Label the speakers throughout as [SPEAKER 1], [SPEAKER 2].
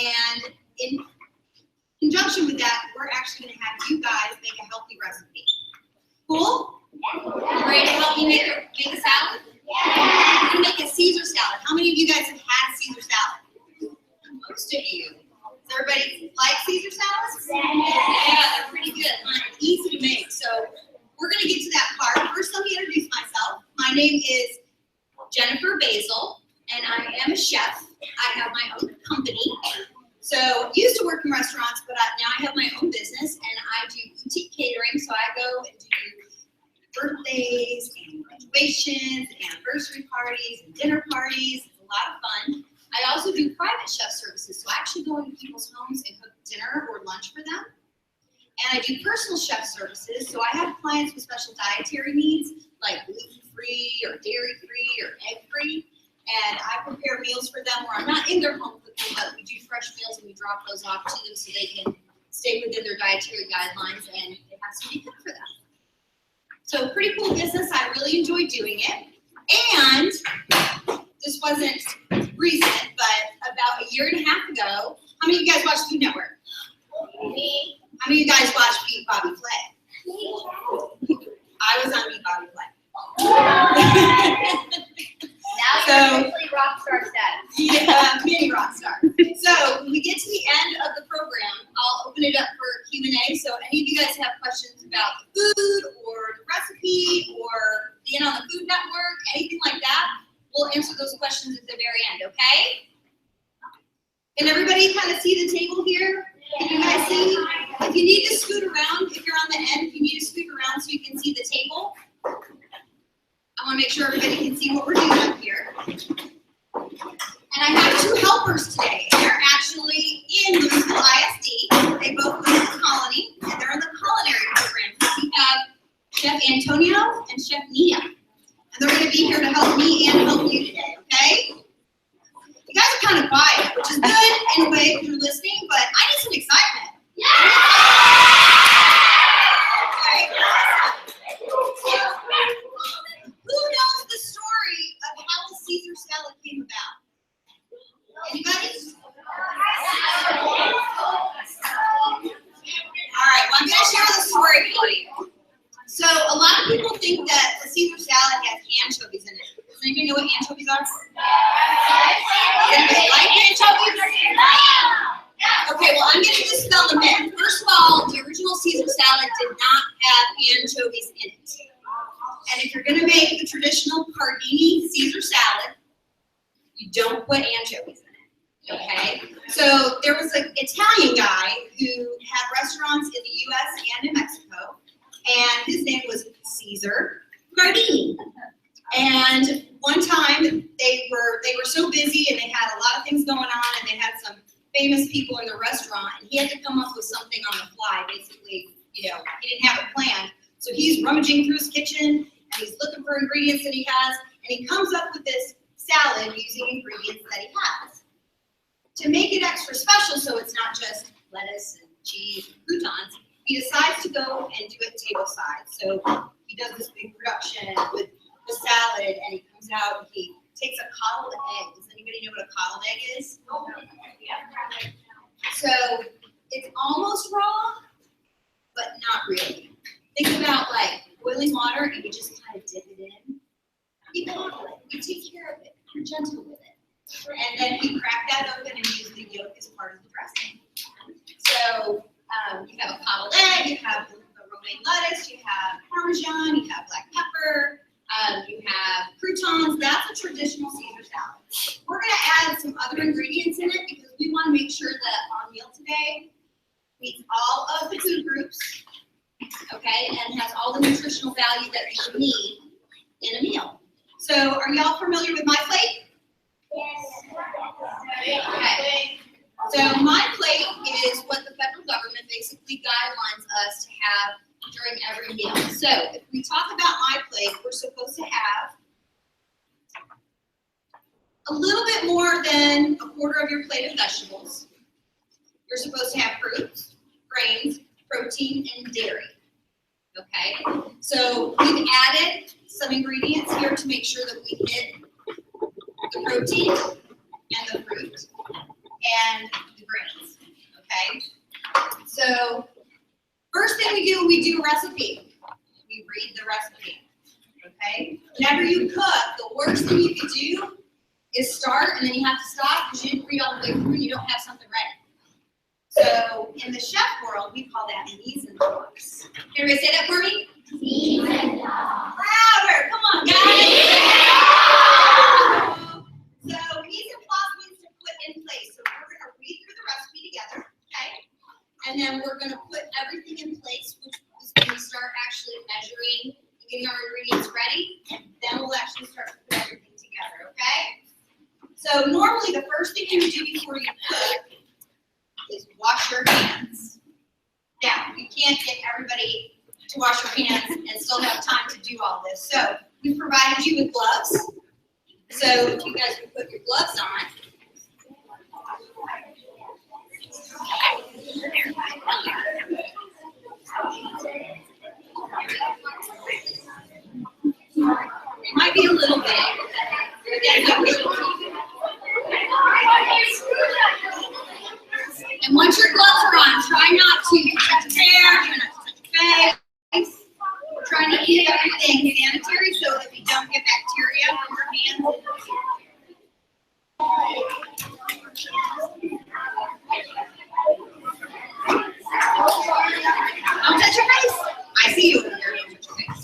[SPEAKER 1] And in conjunction with that, we're actually going to have you guys make a healthy recipe. Cool? You ready to help me make a salad? Yeah. We're going to make a Caesar salad. How many of you guys have had Caesar salad? Most of you. Does everybody like Caesar salads? Yeah, they're pretty good. Easy to make. So we're going to get to that part. First, let me introduce myself. My name is Jennifer Basil, and I am a chef. I have my own company. So used to work in restaurants, but now I have my own business, and I do boutique catering. So I go and do birthdays and graduations and anniversary parties and dinner parties. It's a lot of fun. I also do private chef services. So I actually go into people's homes and cook dinner or lunch for them. And I do personal chef services. So I have clients with special dietary needs, like gluten-free or dairy-free or egg-free. And I prepare meals for them where I'm not in their home cooking, but we do fresh meals and we drop those off to them so they can stay within their dietary guidelines and it has to be good for them. So pretty cool business. I really enjoy doing it. And this wasn't recent, but about a year and a half ago, how many of you guys watch Food Network? Me. How many of you guys watch Meet Bobby Flay? I was on Meet Bobby Flay.
[SPEAKER 2] Now you're officially rock star status.
[SPEAKER 1] Yeah, mini rock star. So when we get to the end of the program, I'll open it up for Q&A. So any of you guys have questions about the food or the recipe or being on the Food Network, anything like that, we'll answer those questions at the very end, okay? Can everybody kind of see the table here? Can you guys see? If you need to scoot around, if you're on the end, if you need to scoot around so you can see the table, I want to make sure everybody can see what we're doing up here. And I have two helpers today. They're actually in Louisville ISD. They both go to the Colony, and they're in the culinary program. We have Chef Antonio and Chef Nia. And they're going to be here to help me and help you today, okay? You guys are kind of quiet, which is good anyway if you're listening, but I need some excitement. Yeah! Okay. Who knows the story of how the Caesar salad came about? Anybody? All right, well, I'm going to share the story for you. So a lot of people think that the Caesar salad has anchovies in it. Does anybody know what anchovies are? Does anybody like anchovies? Okay, well, I'm going to dispel the myth. First of all, the original Caesar salad did not have anchovies in it. And if you're going to make the traditional Pardini Caesar salad, you don't put anchovies in it, okay? So there was an Italian guy who had restaurants in the U.S. and in Mexico, and his name was Caesar Pardini. And one time they were so busy and they had a lot of things going on and they had some famous people in the restaurant and he had to come up with something on the fly. Basically, you know, he didn't have it planned. So he's rummaging through his kitchen and he's looking for ingredients that he has and he comes up with this salad using ingredients that he has. To make it extra special so it's not just lettuce and cheese and croutons, he decides to go and do it tableside. So he does this big production with the salad, and he comes out and he takes a coddled egg. Does anybody know what a coddled egg is? So it's almost raw, but not really. Think about like boiling water, and you just kind of dip it in. You coddle it. You take care of it. You're gentle with it. And then you crack that open and use the yolk as part of the dressing. So you have a coddled egg, you have the romaine lettuce, you have Parmesan, you have black pepper, you have croutons. That's a traditional Caesar salad. We're going to add some other ingredients in it because we want to make sure that our meal today meets all of the food groups, okay, and has all the nutritional value that we need in a meal. So are y'all familiar with My Plate? Yes. Okay. So My Plate is what the federal government basically guidelines us to have during every meal. So if we talk about My Plate, we're supposed to have a little bit more than a quarter of your plate of vegetables. You're supposed to have fruits, grains, protein, and dairy. Okay? So we've added some ingredients here to make sure that we hit the protein and the fruit and the grains, okay? So first thing we do when we do a recipe, we read the recipe, okay? Whenever you cook, the worst thing you could do is start and then you have to stop because you didn't read all the way through and you don't have something ready. So in the chef world, we call that mise en place. Can everybody say that for me? Mise en place. Louder, come on, guys. So mise en place means to put in place. So we're going to read through the recipe together, okay? And then we're going to put everything in place, which is when we start actually measuring and getting our ingredients ready. Then we'll actually start to put everything together, okay? So normally the first thing you do before you cook is wash your hands. Now, you can't get everybody to wash your hands and still have time to do all this. So we provided you with gloves. So if you guys can put your gloves on. It might be a little big. And once your gloves are on, try not to touch your hair, try not to touch your face. We're trying to keep everything sanitary so that we don't get bacteria from your hands. Don't touch your face. I see you over there. Don't touch your face.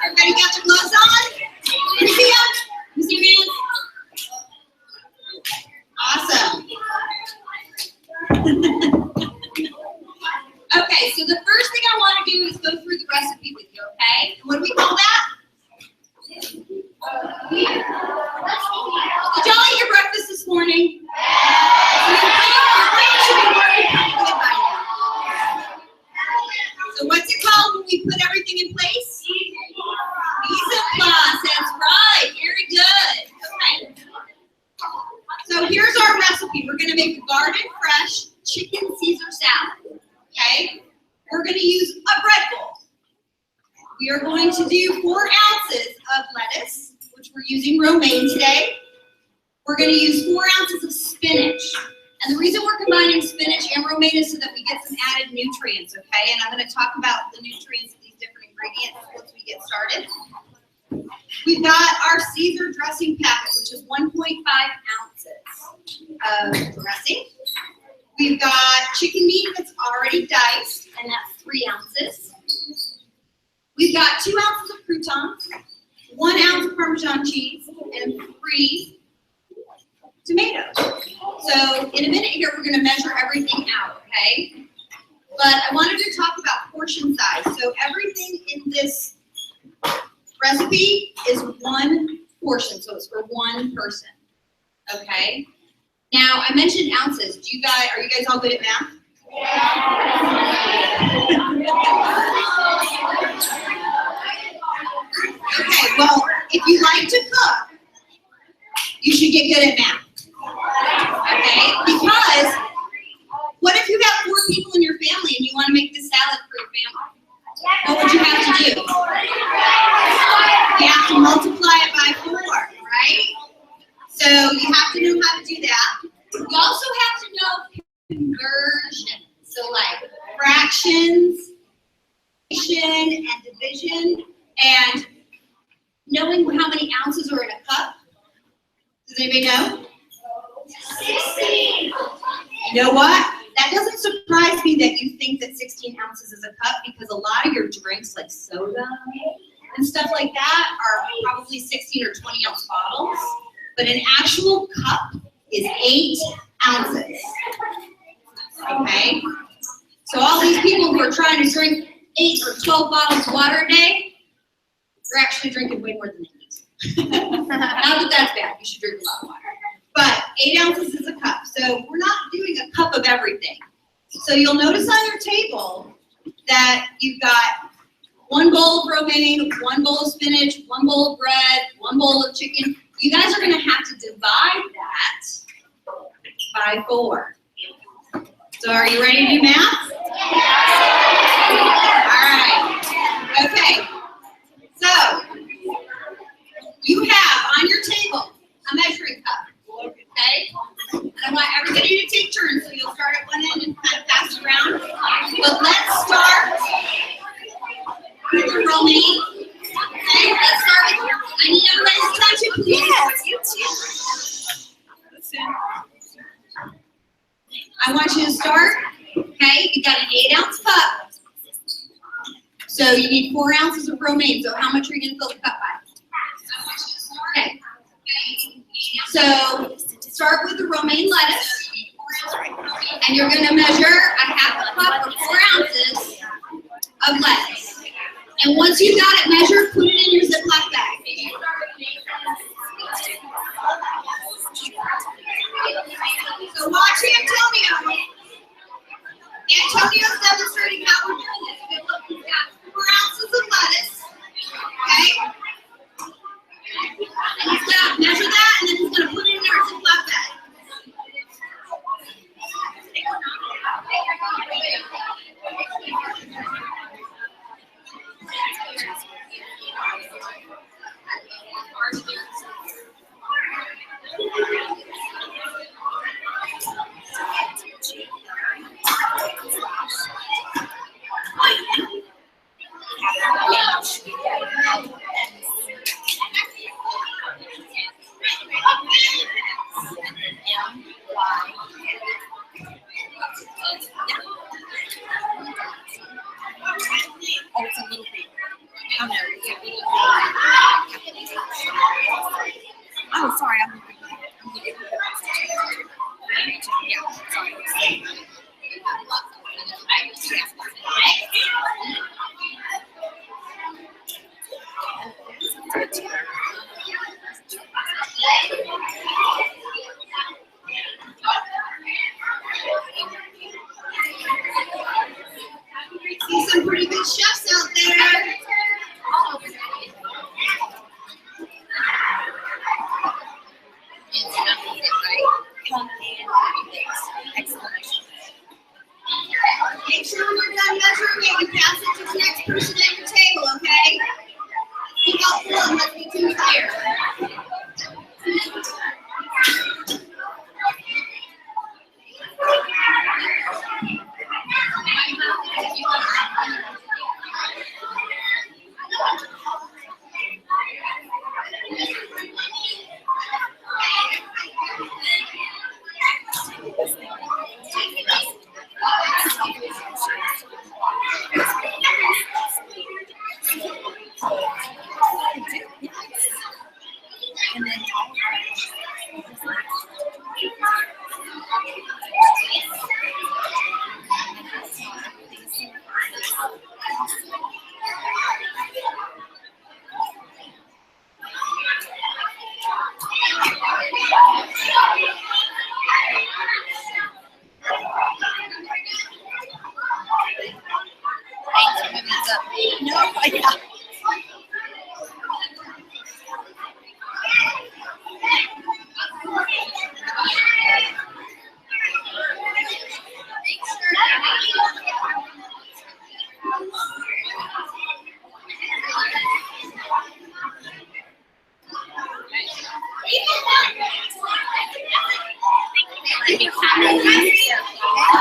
[SPEAKER 1] Everybody got your gloves on? Let me see ya. Let me see your hands. Awesome. Okay, so the first thing I want to do is go through the recipe with you, okay? And what do we call that? Did y'all eat your breakfast this morning? Your brain should be working pretty good by now. So what's it called when we put everything in place? Mise en place, that's right, very good. Okay. So here's our recipe. We're going to make a garden fresh chicken Caesar salad. Okay? We're going to use a bread bowl. We are going to do 4 ounces of lettuce, which we're using romaine today. We're going to use 4 ounces of spinach. And the reason we're combining spinach and romaine is so that we get some added nutrients, okay? And I'm going to talk about the nutrients of these different ingredients once we get started. We've got our Caesar dressing packet, which is 1.5 ounces of dressing. We've got chicken meat that's already diced, and that's 3 ounces. We've got 2 ounces of croutons, 1 ounce of Parmesan cheese, and 3 tomatoes. So in a minute here, we're going to measure everything out, okay? But I wanted to talk about portion size. So everything in this recipe is 1 portion, so it's for 1 person, okay? Now, I mentioned ounces. Are you guys all good at math? Okay, well, if you like to cook, you should get good at math. Okay? Because what if you have 4 people in your family and you want to make this salad for your family? What would you have to do? You have to multiply it by 4, right? So you have to know how to do that. You also have to know conversion. So like fractions, and division, and knowing how many ounces are in a cup. Does anybody know? 16. You know what? That doesn't surprise me that you think that 16 ounces is a cup, because a lot of your drinks like soda and stuff like that are probably 16 or 20 ounce bottles. But an actual cup is 8 ounces. Okay? So all these people who are trying to drink 8 or 12 bottles of water a day, they're actually drinking way more than they need to. Not that that's bad. You should drink a lot of water. But 8 ounces is a cup. So we're not doing a cup of everything. So you'll notice on your table that you've got 1 bowl of romaine, 1 bowl of spinach, 1 bowl of bread, 1 bowl of chicken. You guys are gonna have to divide that by 4. So are you ready to do math? All right. Okay. So you have on your table a measuring cup. Okay? And I want everybody to take turns, so you'll start at one end and kind of pass it around. But let's start with the romaine. Okay, let's start with, I need everybody's attention, please. Yes, you too. Listen. I want you to start, okay, you got an 8-ounce cup. So you need 4 ounces of romaine. So how much are you going to fill the cup by? Okay. So start with the romaine lettuce. And you're going to measure a half a cup or 4 ounces of lettuce. And once you've got it measured, put it in your Ziploc bag. So watch Antonio. Antonio's demonstrating how we're doing this. We've got 4 ounces of lettuce. Okay? And he's going to measure that, and then he's going to put it in our Ziploc bag.
[SPEAKER 3] Oh, it's a little bit. Oh no, it's a little bit. Oh, sorry, I'm looking at it. Yeah, sorry.
[SPEAKER 1] See some pretty good chefs out there. Make sure when you're done measuring it, you pass it to the next person at your table, okay? Be helpful and let's be too clear.
[SPEAKER 3] And then no, yeah.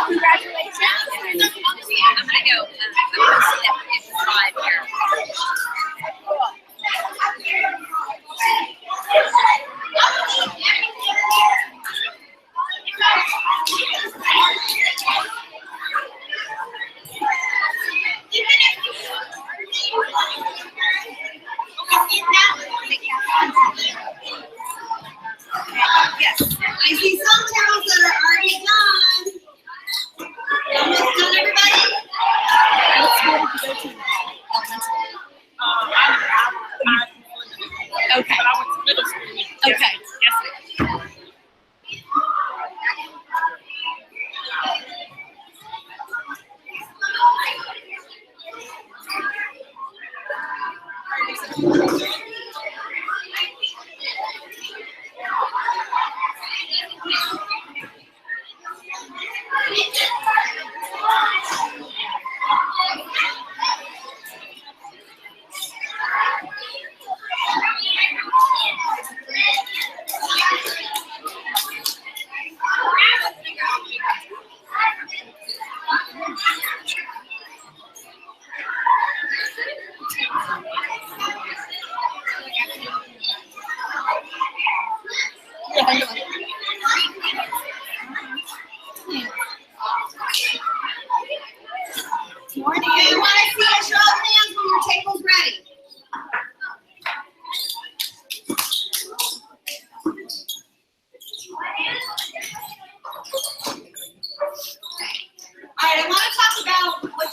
[SPEAKER 3] Congratulations. I'm gonna go. I'm gonna step in 5 here.
[SPEAKER 1] Yes. I see some tables that are already done. Almost done, everybody?
[SPEAKER 3] What school did you go to? Okay.
[SPEAKER 4] But I went to middle school.
[SPEAKER 3] Okay.
[SPEAKER 4] Yes,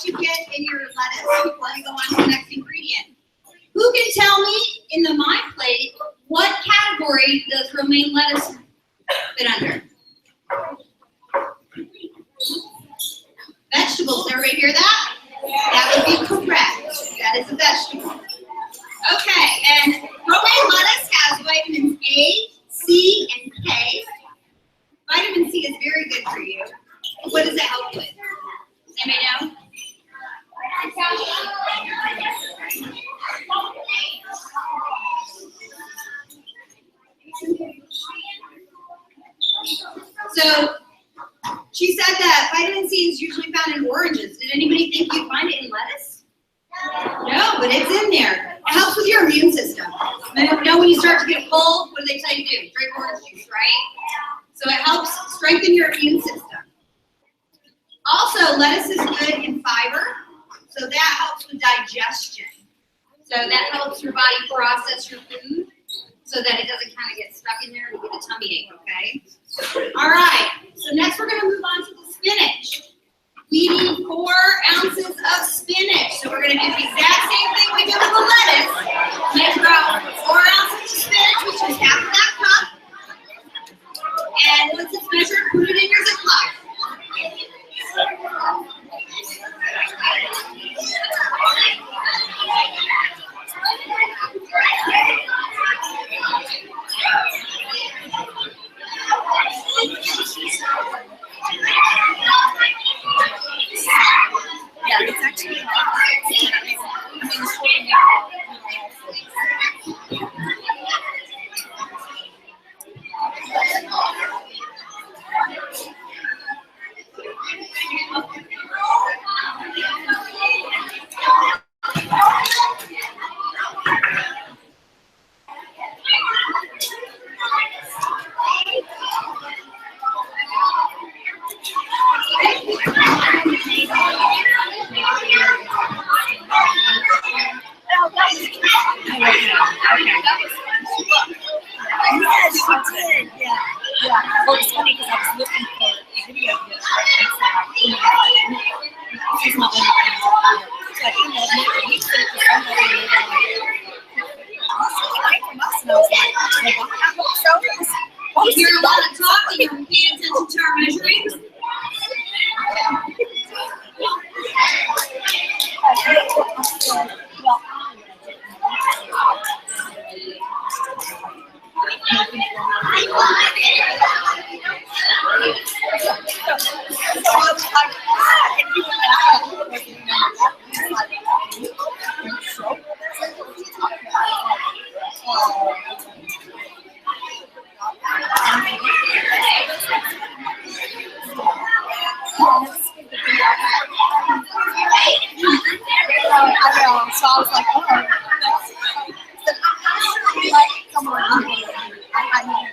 [SPEAKER 1] to get in your lettuce before we go on to the next ingredient. Who can tell me in the My Plate what category does romaine lettuce fit under? Vegetables. Everybody hear that? That would be correct. That is a vegetable. Okay, and romaine lettuce has vitamins A, C, and K. Vitamin C is very good for you. What does it help with? Anybody know? So she said that vitamin C is usually found in oranges. Did anybody think you'd find it in lettuce? No, but it's in there. It helps with your immune system. You know when you start to get a cold, what do they tell you to do? Drink orange juice, right? So it helps strengthen your immune system. Also, lettuce is good in fiber, so that helps with digestion. So that helps your body process your food so that it doesn't kind of get stuck in there and you get a tummy ache, okay? All right, so next we're going to move on to the spinach. We need 4 ounces of spinach. So we're going to do the exact same thing we did with the lettuce. Measure out 4 ounces of spinach, which is half of that cup. And once it's measured, put it in your Ziploc.
[SPEAKER 3] Yeah, it's actually Yes, you did. Yeah. Well, it's funny because I was looking for a video of this. This is not one of the things so I think that maybe we said to somebody and they were like, "This came from us," and I was like, "Well, I hope so."
[SPEAKER 1] You hear a lot of talking, you're paying attention to our measuring.
[SPEAKER 3] So I was like, oh, like, come on. I mean,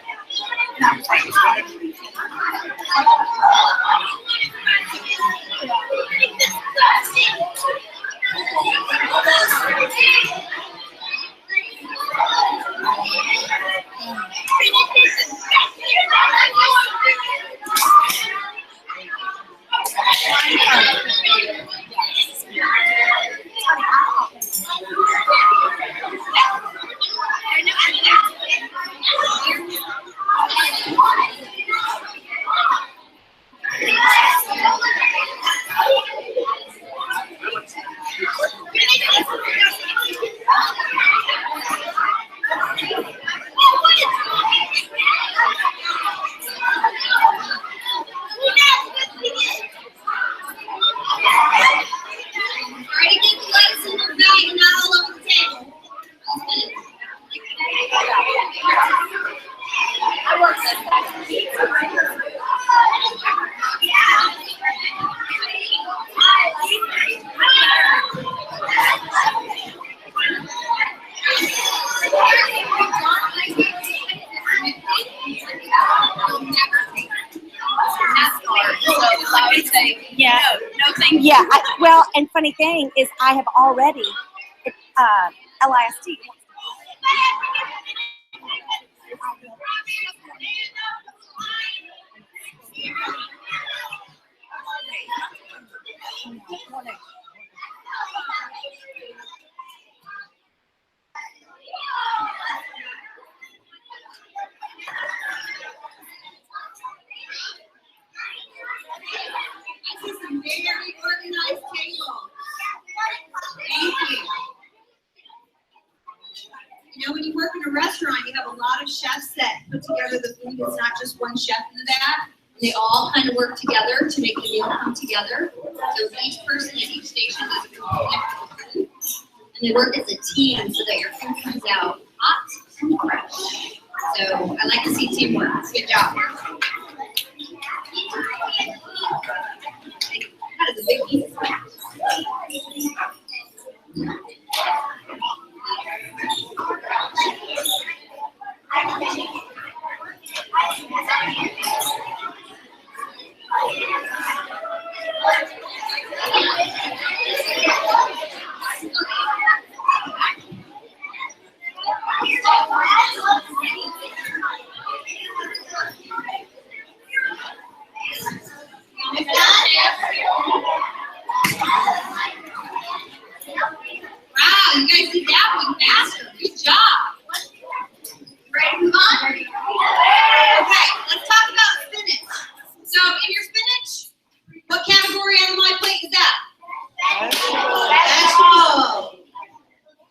[SPEAKER 4] Yeah, well, and funny thing is I have already, LIST.
[SPEAKER 1] chefs that put together the food. It's not just one chef in that. They all kind of work together to make the meal come together. So each person at each station does a component of the food. And they work as a team so that your food comes out hot and fresh. So I like to see teamwork. Good job. That is a big piece. Wow, you guys did that one faster. Good job. Ready to move on? Okay, let's talk about spinach. So in your spinach, what category on my plate is that? Vegetable.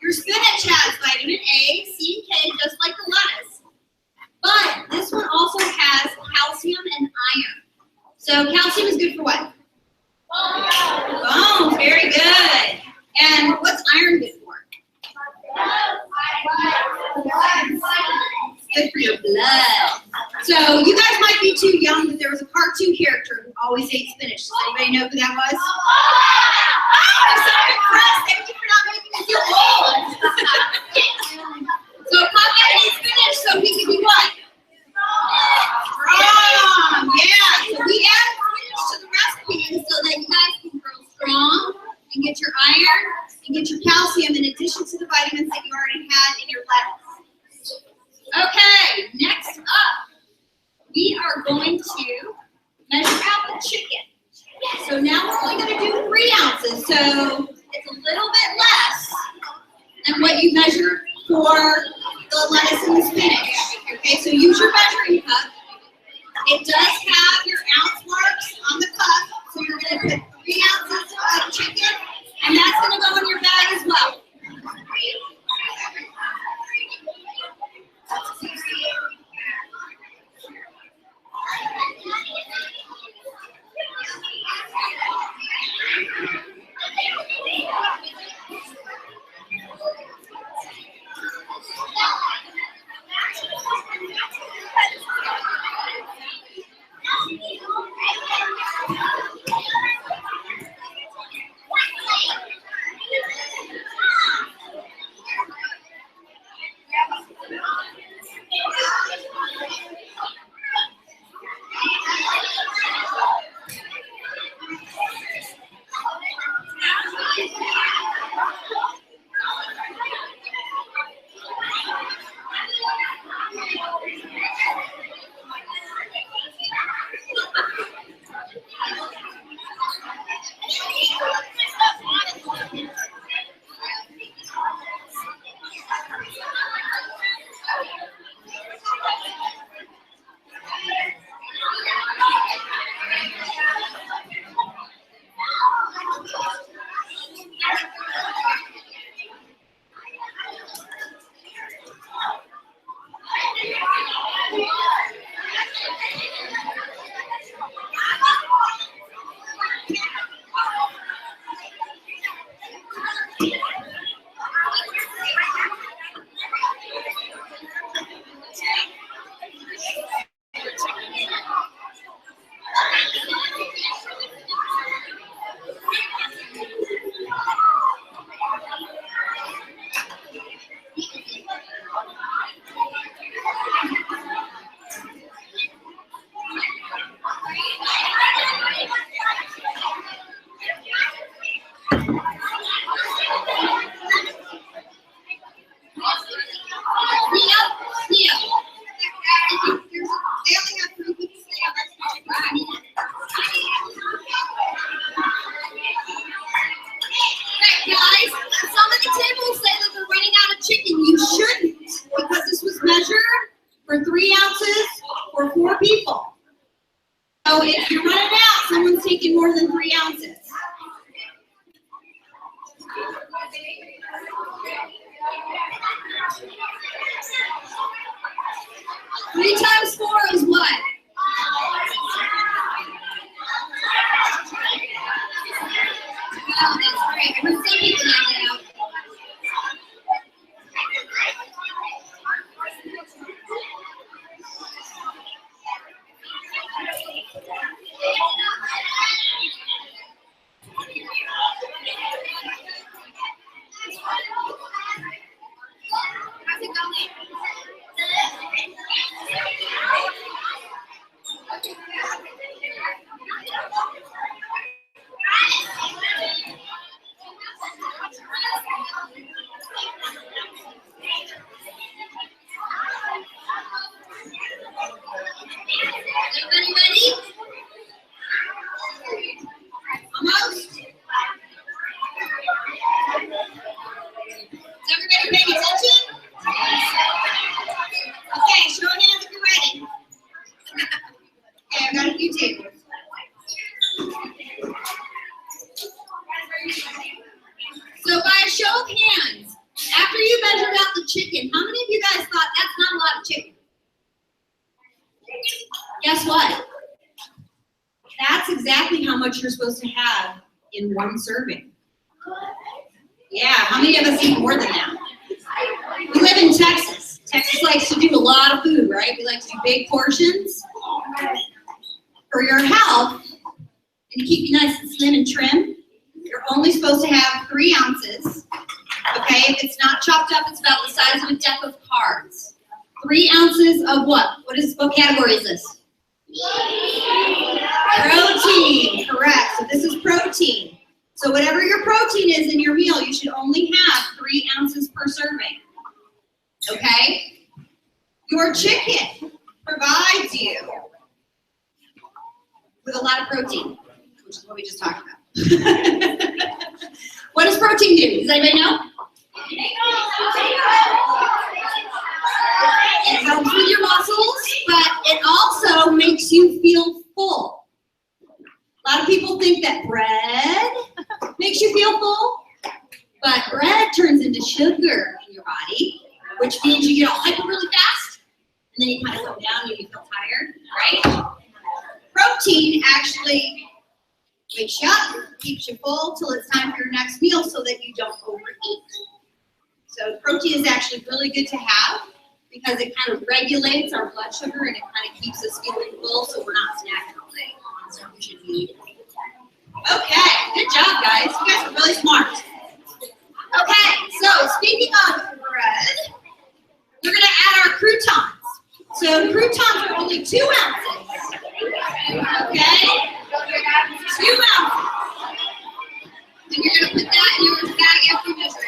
[SPEAKER 1] Your spinach has vitamin A, C, and K, just like the lettuce. But this one also has calcium and iron. So calcium is good for what? Bones, very good. And what's iron good for? Good for your blood. So you guys might be too young, but there was a cartoon character who always ate spinach. Does anybody know who that was? Oh, I'm so impressed. Thank you for not making me feel old. So Papa ate spinach so he could be what? Strong. Yeah. So we added spinach to the recipe so that you guys can grow strong and get your iron and get your calcium in addition to the vitamins that you already had in your lettuce. Okay, next up, we are going to measure out the chicken. So now we're only going to do 3 ounces, so it's a little bit less than what you measured for the lettuce and the spinach. Okay, so use your measuring cup. It does have your ounce marks on the cup, so you're going to put 3 ounces of chicken, and that's going to go in your bag as well. for 3 ounces for 4 people. So if you're running out, someone's taking more than 3 ounces. 3 times 4 is what? Wow, that's great. I heard some people knock it out. How's it going? Everybody ready? Almost? Is everybody paying attention? Okay, show of hands if you're ready. Okay, I've got a few tables. So by a show of hands, after you measured out the chicken, how many of you guys thought that's not a lot of chicken? Guess what? That's exactly how much you're supposed to have in one serving. Yeah, how many of us eat more than that? We live in Texas. Texas likes to do a lot of food, right? We like to do big portions. For your health, and to keep you nice and slim and trim, you're only supposed to have 3 ounces. Okay, if it's not chopped up, it's about the size of a deck of cards. 3 ounces of what? What category is this? Protein, correct. So this is protein. So whatever your protein is in your meal, you should only have 3 ounces per serving. Okay? Your chicken provides you with a lot of protein, which is what we just talked about. What does protein do? Does anybody know? It helps with your muscles, but it also makes you feel full. A lot of people think that bread makes you feel full, but bread turns into sugar in your body, which means you get all hyper really fast, and then you kind of come down and you feel tired, right? Protein actually wakes you up, keeps you full till it's time for your next meal so that you don't overeat. So protein is actually really good to have because it kind of regulates our blood sugar and it kind of keeps us feeling full so we're not snacking all day on stuff we should be eating. Okay, good job guys. You guys are really smart. Okay, so speaking of bread, we're going to add our croutons. So croutons are only 2 ounces. Okay? 2 ounces. And you're going to put that in your bag after you measure it.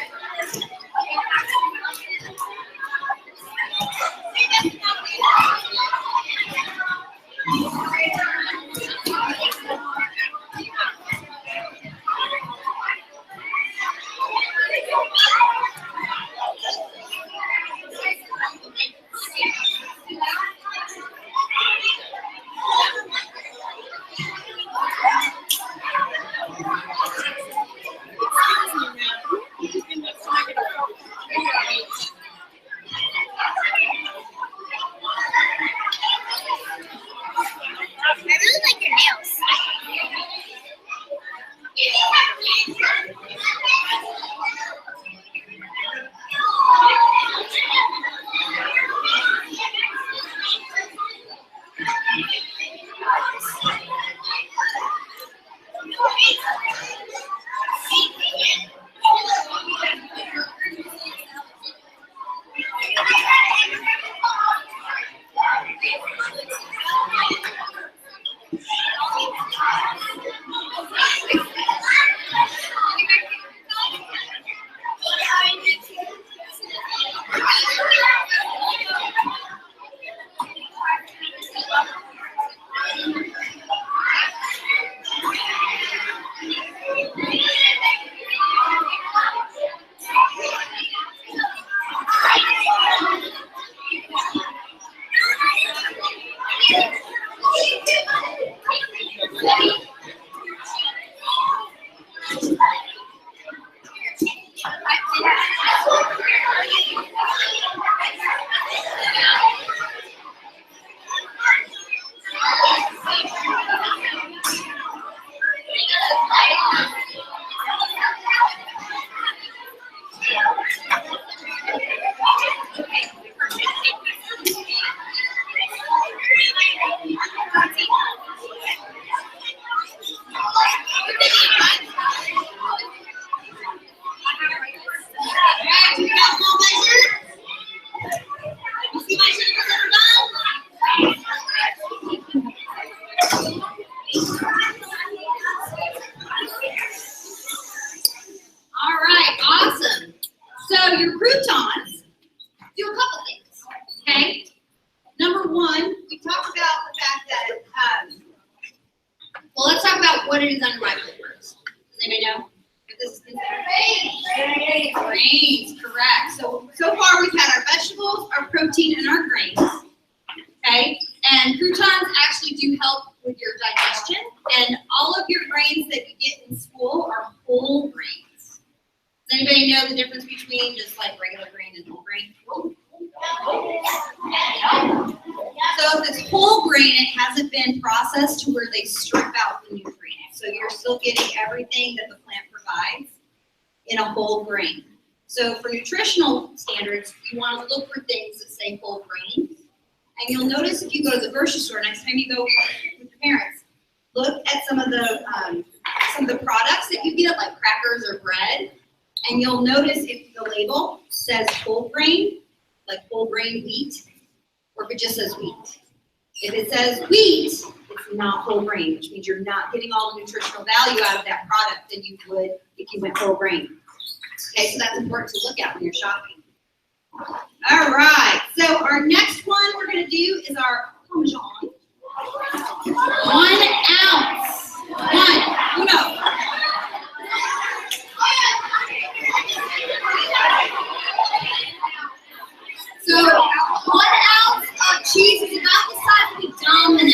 [SPEAKER 2] I really like your nails.
[SPEAKER 1] one, we talked about the fact that,
[SPEAKER 2] Well, let's talk about what it is unripe first. Does anybody know?
[SPEAKER 1] what this is considered? Grains, correct. So far we've had our vegetables, our protein, and our grains. Okay, and croutons actually do help with your digestion, and all of your grains that you get in school are whole grains. Does anybody know the difference between just like regular grain and whole grain? So if it's whole grain, it hasn't been processed to where they strip out the nutrients. So you're still getting everything that the plant provides in a whole grain. So for nutritional standards, you want to look for things that say whole grain. And you'll notice if you go to the grocery store, next time you go with your parents, look at some of the products that you get, like crackers or bread, and you'll notice if the label says whole grain, like whole grain wheat, or if it just says wheat. If it says wheat, it's not whole grain, which means you're not getting all the nutritional value out of that product that you would if you went whole grain. Okay, so that's important to look at when you're shopping. All right, so our next one we're going to do is our Parmesan. 1 ounce. Uno. So 1 ounce of cheese is about the size of a domino.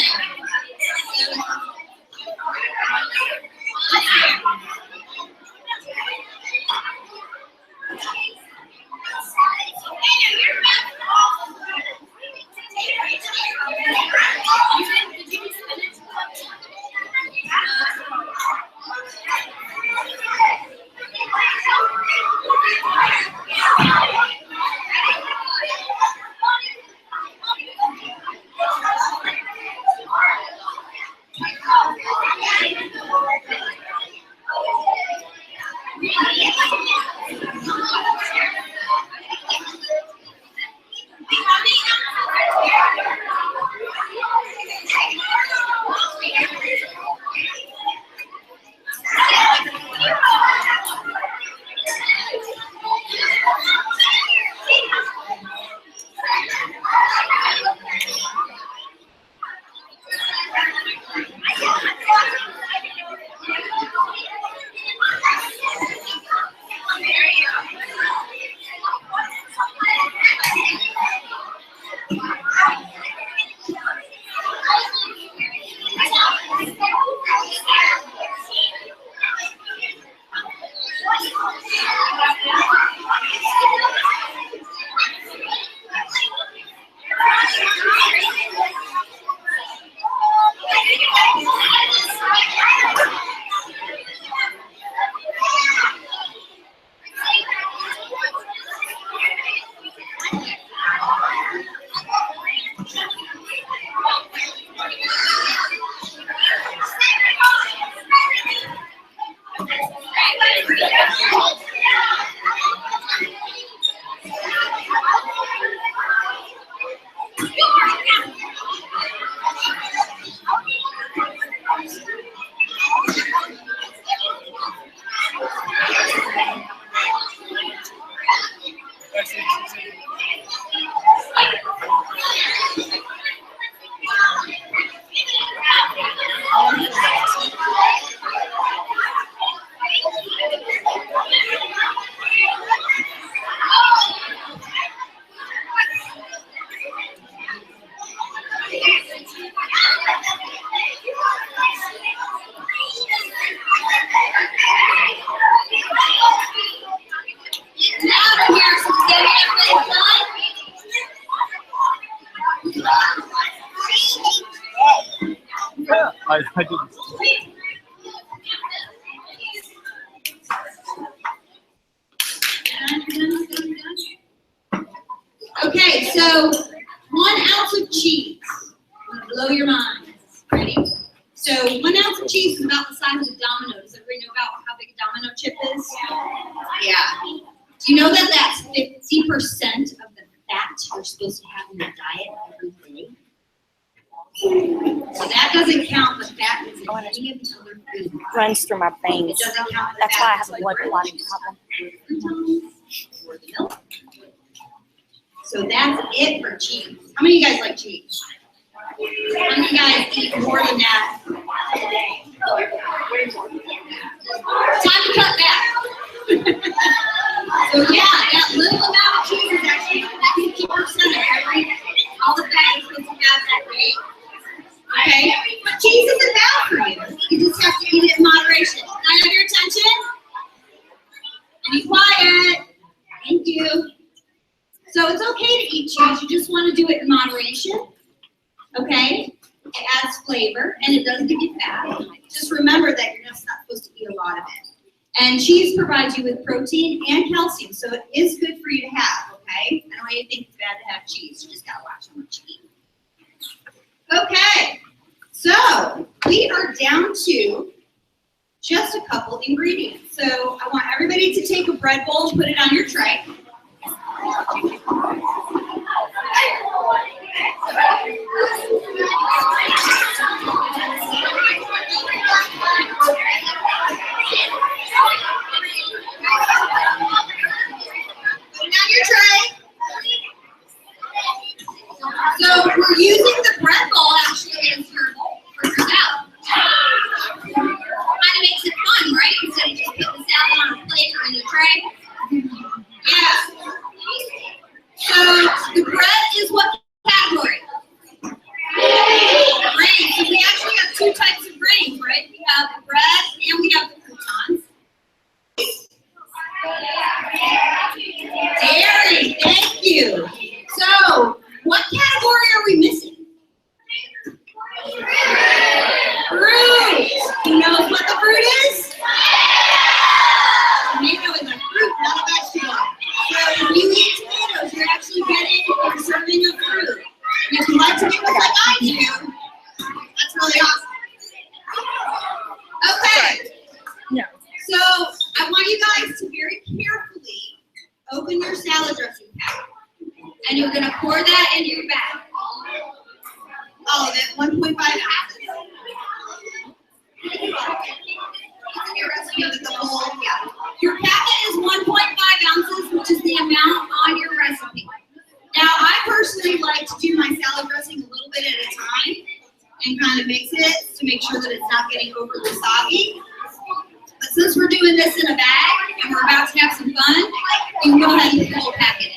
[SPEAKER 5] I didn't.
[SPEAKER 1] Okay, so 1 ounce of cheese. I'm gonna blow your minds. Ready? So 1 ounce of cheese is about the size of a domino. Does everybody know about how big a domino chip is? Yeah. Do you know that that's 50% of the fat you're supposed to have in your diet every day? So that doesn't count the fat that's in any of the other foods.
[SPEAKER 4] Runs through my
[SPEAKER 1] It
[SPEAKER 4] veins.
[SPEAKER 1] doesn't count the
[SPEAKER 4] That's
[SPEAKER 1] fat
[SPEAKER 4] why I
[SPEAKER 1] that's
[SPEAKER 4] have a
[SPEAKER 1] like
[SPEAKER 4] blood
[SPEAKER 1] bread,
[SPEAKER 4] clotting
[SPEAKER 1] cheese,
[SPEAKER 4] problem.
[SPEAKER 1] croutons, or the milk. So that's it for cheese. How many of you guys like cheese? How many of you guys eat more than that? Time to cut back. So yeah, that little amount of cheese is actually 50% of all the fat you're supposed to have that day. Okay? But cheese isn't bad for you. You just have to eat it in moderation. Can I have your attention? And be quiet. Thank you. So it's okay to eat cheese. You just want to do it in moderation. Okay? It adds flavor and it does give you fat. Just remember that you're just not supposed to eat a lot of it. And cheese provides you with protein and calcium, so it is good for you to have, okay? I don't want you to think it's bad to have cheese. You just gotta watch how much you eat. Okay, so we are down to just a couple ingredients. So I want everybody to take a bread bowl and put it on your tray. Put it on your tray. So we're using the bread bowl actually as your bowl for your salad. Kind of makes it fun, right? Instead of just putting the salad on a plate or in a tray. Yeah. So the bread is what category? Grains. So we actually have two types of grains, right? We have the bread and we have the croutons. Dairy, thank you. So, what category are we missing? Fruit. Who knows what the fruit is? Tomato is a fruit, not a vegetable. So, when you eat tomatoes, you're actually getting a serving of fruit. And if you like tomatoes like I do, that's really awesome. Okay.
[SPEAKER 4] No.
[SPEAKER 1] So I want you guys to very carefully open your salad dressing pack. And you're going to pour that into your bag. All of it, 1.5 ounces. Your recipe with the whole, yeah. Your packet is 1.5 ounces, which is the amount on your recipe. Now, I personally like to do my salad dressing a little bit at a time and kind of mix it to make sure that it's not getting overly soggy. But since we're doing this in a bag and we're about to have some fun, you can go ahead and put the whole packet in.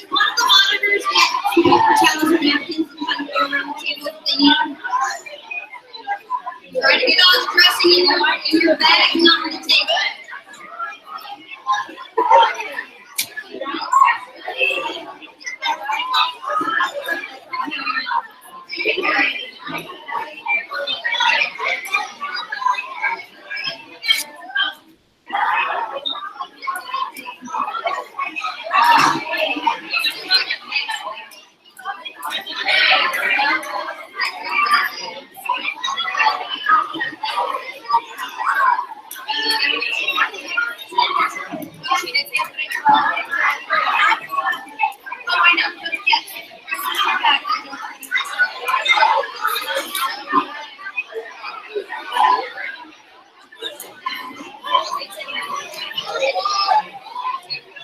[SPEAKER 1] One of the monitors get some paper towels or napkins and kind of go around the table if they need them. Try to get all the dressing in your bag and not on the table.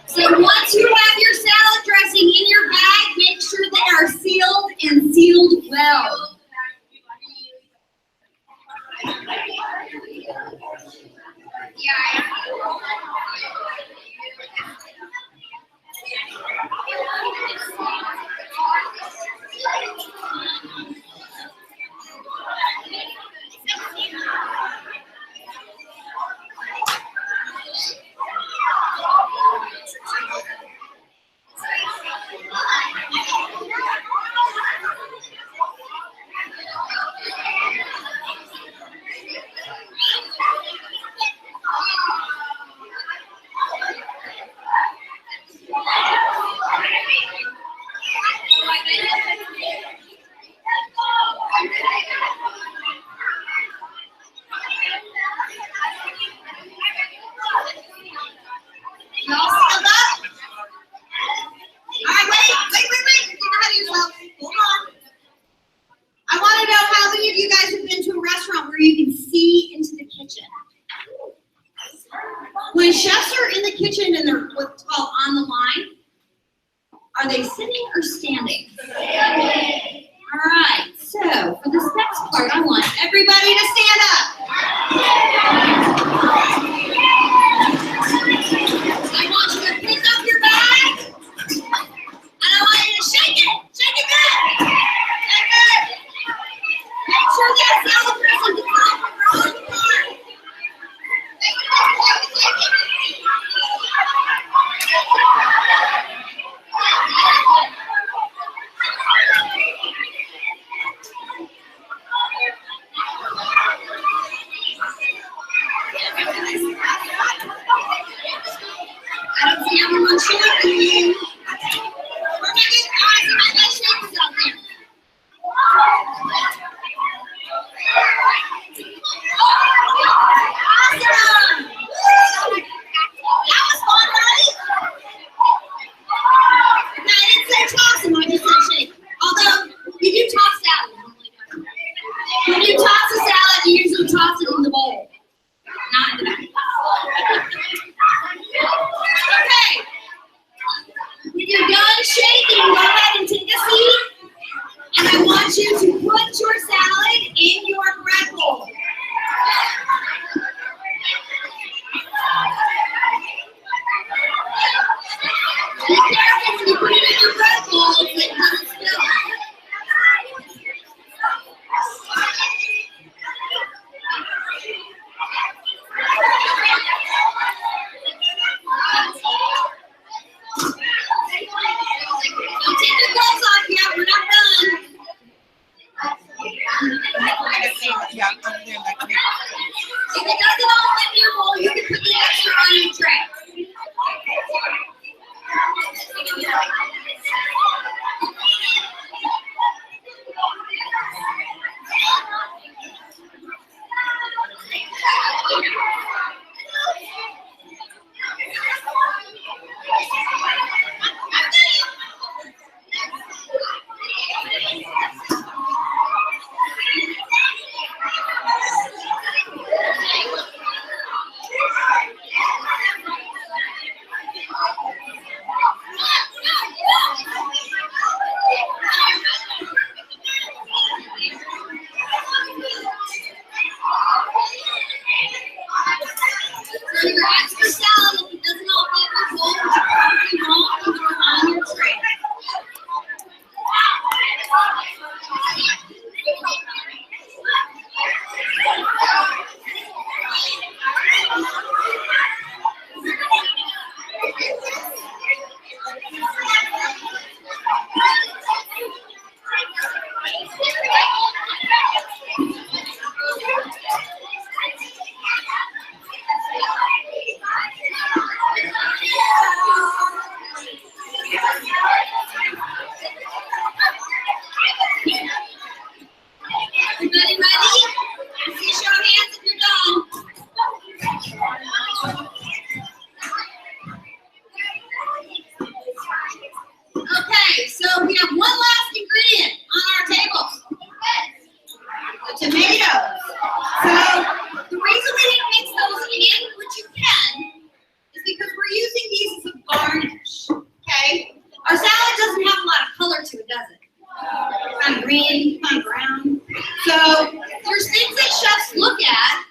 [SPEAKER 1] So once you have your salad dressing in your bag, make sure they are sealed and sealed well.
[SPEAKER 2] When chefs are in the kitchen and they're what's called on the line, are they sitting or standing? All right, so for this next part, I want everybody to stand up. I want you to pick up your bag, and I want you to shake it good. Shake it. Make sure that salad dressing is on the wrong part. I don't see everyone shaking. Where my good guys and my good shakers out there? Awesome! That was fun, right? No, I didn't say toss them, I just said shake. Although, you do toss salad. When you toss a salad, you usually toss it in the bowl, not in the back. Okay. When you're done shaking, go ahead and take a seat. And I want you to put your salad in your bread bowl. Be careful when you put it in your bread bowl so it doesn't spill. Don't take your gloves off yet, we're not done.
[SPEAKER 3] Yeah, I'm doing that too.
[SPEAKER 2] If it doesn't all fit in your bowl, you can put the extra on your tray. So your extra salad, if it doesn't all fit in your bowl, you won't put it on your tray. Everybody ready? See, show of hands if you're done. Okay, so we have one last ingredient on our table. The tomatoes. So the reason we didn't mix those in, which you can, is because we're using these as a garnish. Okay? Our salad doesn't have a lot of color to it, does it? Kind of green, kind of brown. So there's things that chefs look at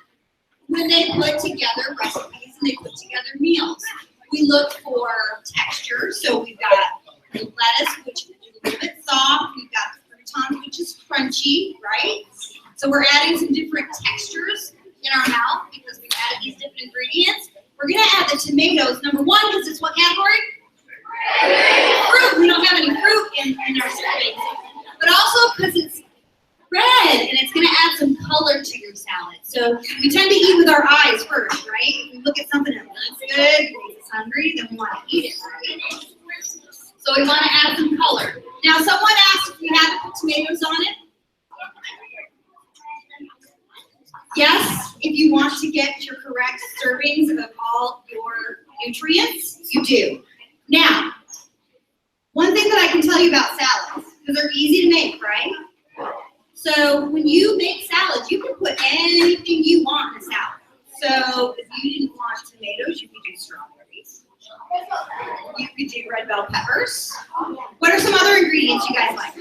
[SPEAKER 2] when they put together recipes and they put together meals. We look for texture. So we've got the lettuce, which is a little bit soft. We've got the croutons, which is crunchy, right? So we're adding some different textures in our mouth because we've added these different ingredients. We're going to add the tomatoes, number one, because it's what category? Fruit. We don't have any fruit in our serving. But also because it's red and it's going to add some color to your salad. So we tend to eat with our eyes first, right? If we look at something that looks good, makes us hungry, then we want to eat it, right? So we want to add some color. Now, someone asked if we had to put tomatoes on it. Yes, if you want to get your correct servings of all your nutrients, you do. Now, one thing that I can tell you about salads, because they're easy to make, right? So when you make salads, you can put anything you want in a salad.
[SPEAKER 1] So if you didn't want tomatoes, you could do strawberries. You could do red bell peppers. What are some other ingredients you guys like?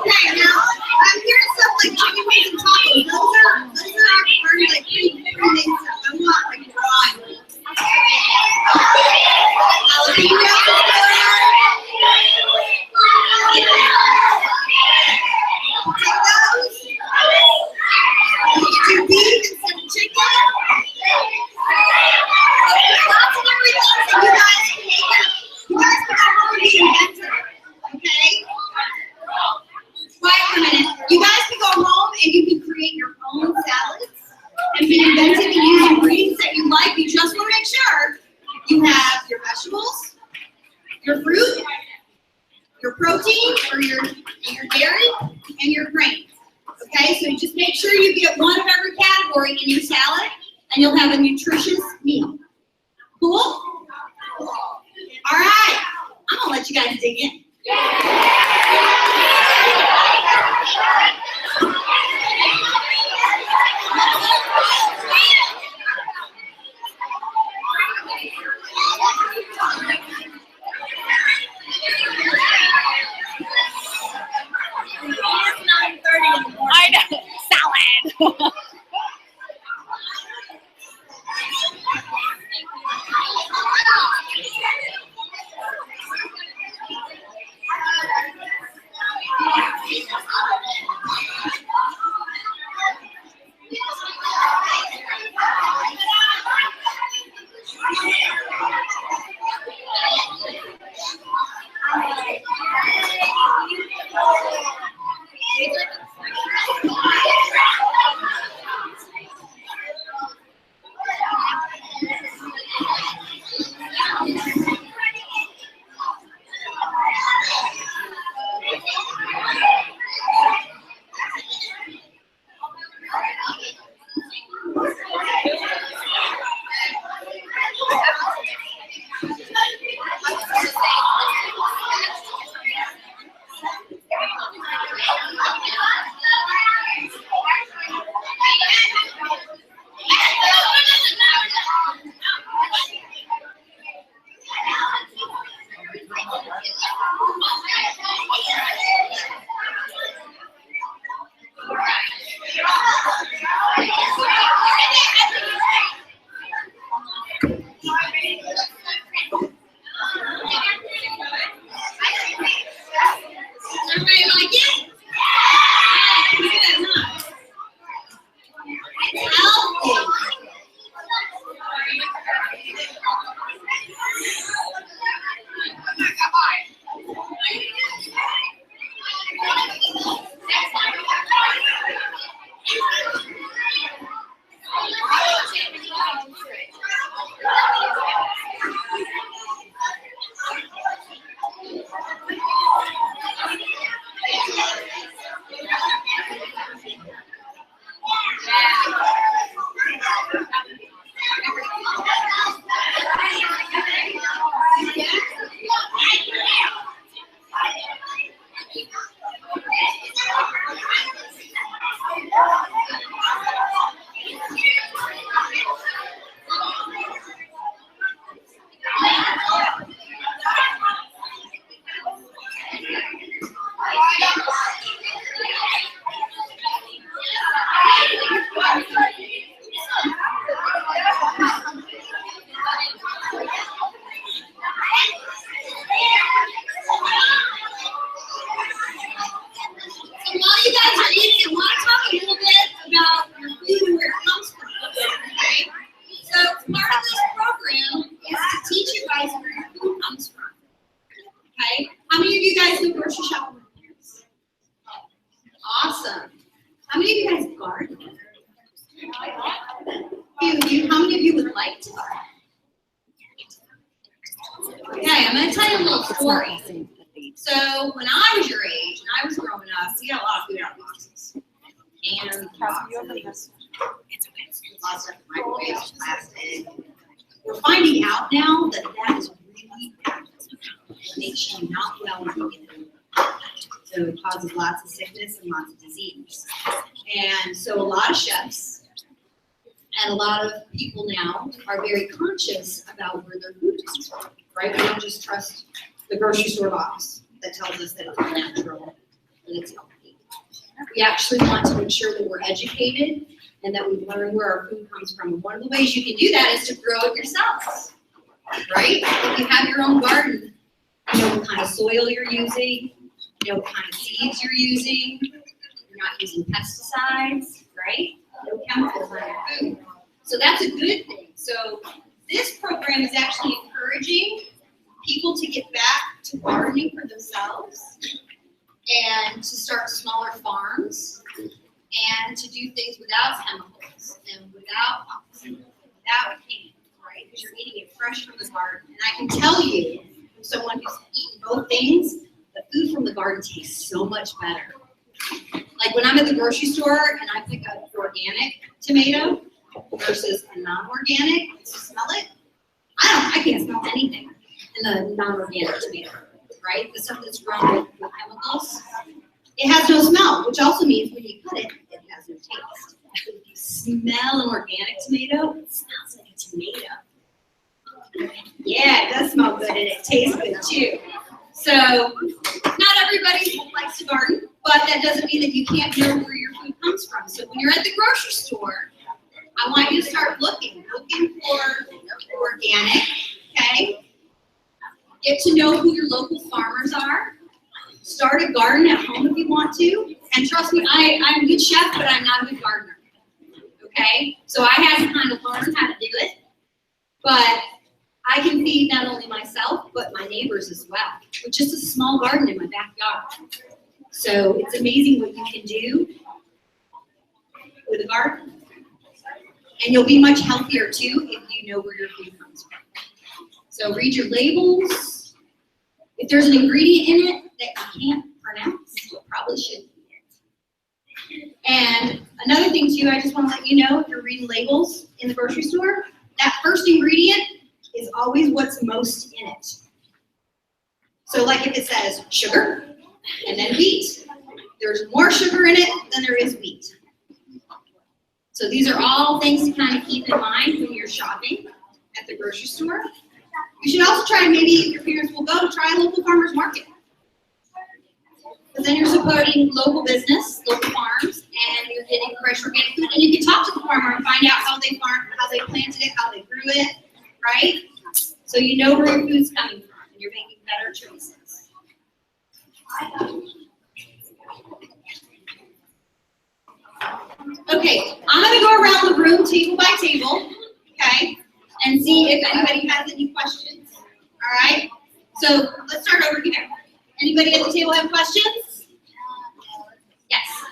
[SPEAKER 1] Okay, now I'm hearing stuff like chicken wings and tacos. Those are like pretty big stuff. I want like raw. Do beef instead of chicken. Lots of different things that you guys can make. You guys can already invent it. Okay? Quiet for a minute. You guys can go home and you can create your own salads and be inventive and use ingredients that you like. You just want to make sure you have your vegetables, your fruit, your protein or your dairy, and your grains. Okay, so you just make sure you get one of every category in your salad, and you'll have a nutritious meal. Cool? All right, I'm gonna let you guys dig in.
[SPEAKER 4] I know. Salad.
[SPEAKER 2] Everybody like it? Healthy. So while you guys are eating, I want to talk a little bit about your food and where it comes from. Okay? So part of this program is to teach you guys where your food comes from. Okay? How many of you guys go grocery shopping with parents? Awesome. How many of you guys garden? How many of you would like to garden? Okay, I'm going to tell you a little story. So when I was your age and I was growing up, we got a lot of food out of boxes. And boxes. a lot of stuff in microwaves, plastic. We're finding out now that that is really bad. It makes you not well when you get it. So it causes lots of sickness and lots of disease. And so a lot of chefs and a lot of people now are very conscious about where their food comes from, right? We don't just trust the grocery store box that tells us that it's all natural and it's healthy. We actually want to make sure that we're educated and that we learn where our food comes from. And one of the ways you can do that is to grow it yourselves, right? If you have your own garden, you know what kind of soil you're using, you know what kind of seeds you're using, you're not using pesticides, right? No chemicals on your food. So that's a good thing. So this program is actually encouraging people to get back to gardening for themselves and to start smaller farms and to do things without chemicals and without oxygen, without chemicals, right? Because you're eating it fresh from the garden. And I can tell you, from someone who's eaten both things, the food from the garden tastes so much better. Like when I'm at the grocery store and I pick up organic tomato versus a non-organic, to smell it, I can't smell anything in the non-organic tomato, right? The stuff that's grown with chemicals, it has no smell, which also means when you cut it, it has no taste. So if you smell an organic tomato, it smells like a tomato. Yeah, it does smell good and it tastes good too. So not everybody likes to garden, but that doesn't mean that you can't know where your food comes from. So when you're at the grocery store, I want you to start looking for organic, okay? Get to know who your local farmers are. Start a garden at home if you want to. And trust me, I'm a good chef, but I'm not a good gardener, okay? So I had to kind of learn how to do it. But I can feed not only myself, but my neighbors as well, with just a small garden in my backyard. So it's amazing what you can do with a garden. And you'll be much healthier too if you know where your food comes from. So read your labels. If there's an ingredient in it that you can't pronounce, you probably shouldn't eat it. And another thing too, I just want to let you know, if you're reading labels in the grocery store, that first ingredient is always what's most in it. So like if it says sugar and then wheat, there's more sugar in it than there is wheat. So these are all things to kind of keep in mind when you're shopping at the grocery store. You should also try, maybe if your parents will go, to try a local farmer's market. Because then you're supporting local business, local farms, and you're getting fresh organic food. And you can talk to the farmer and find out how they farmed, how they planted it, how they grew it, right? So you know where your food's coming from, and you're making better choices. Okay, I'm going to go around the room table by table, okay, and see if anybody has any questions. All right? So let's start over here. Anybody at the table have questions? Yes.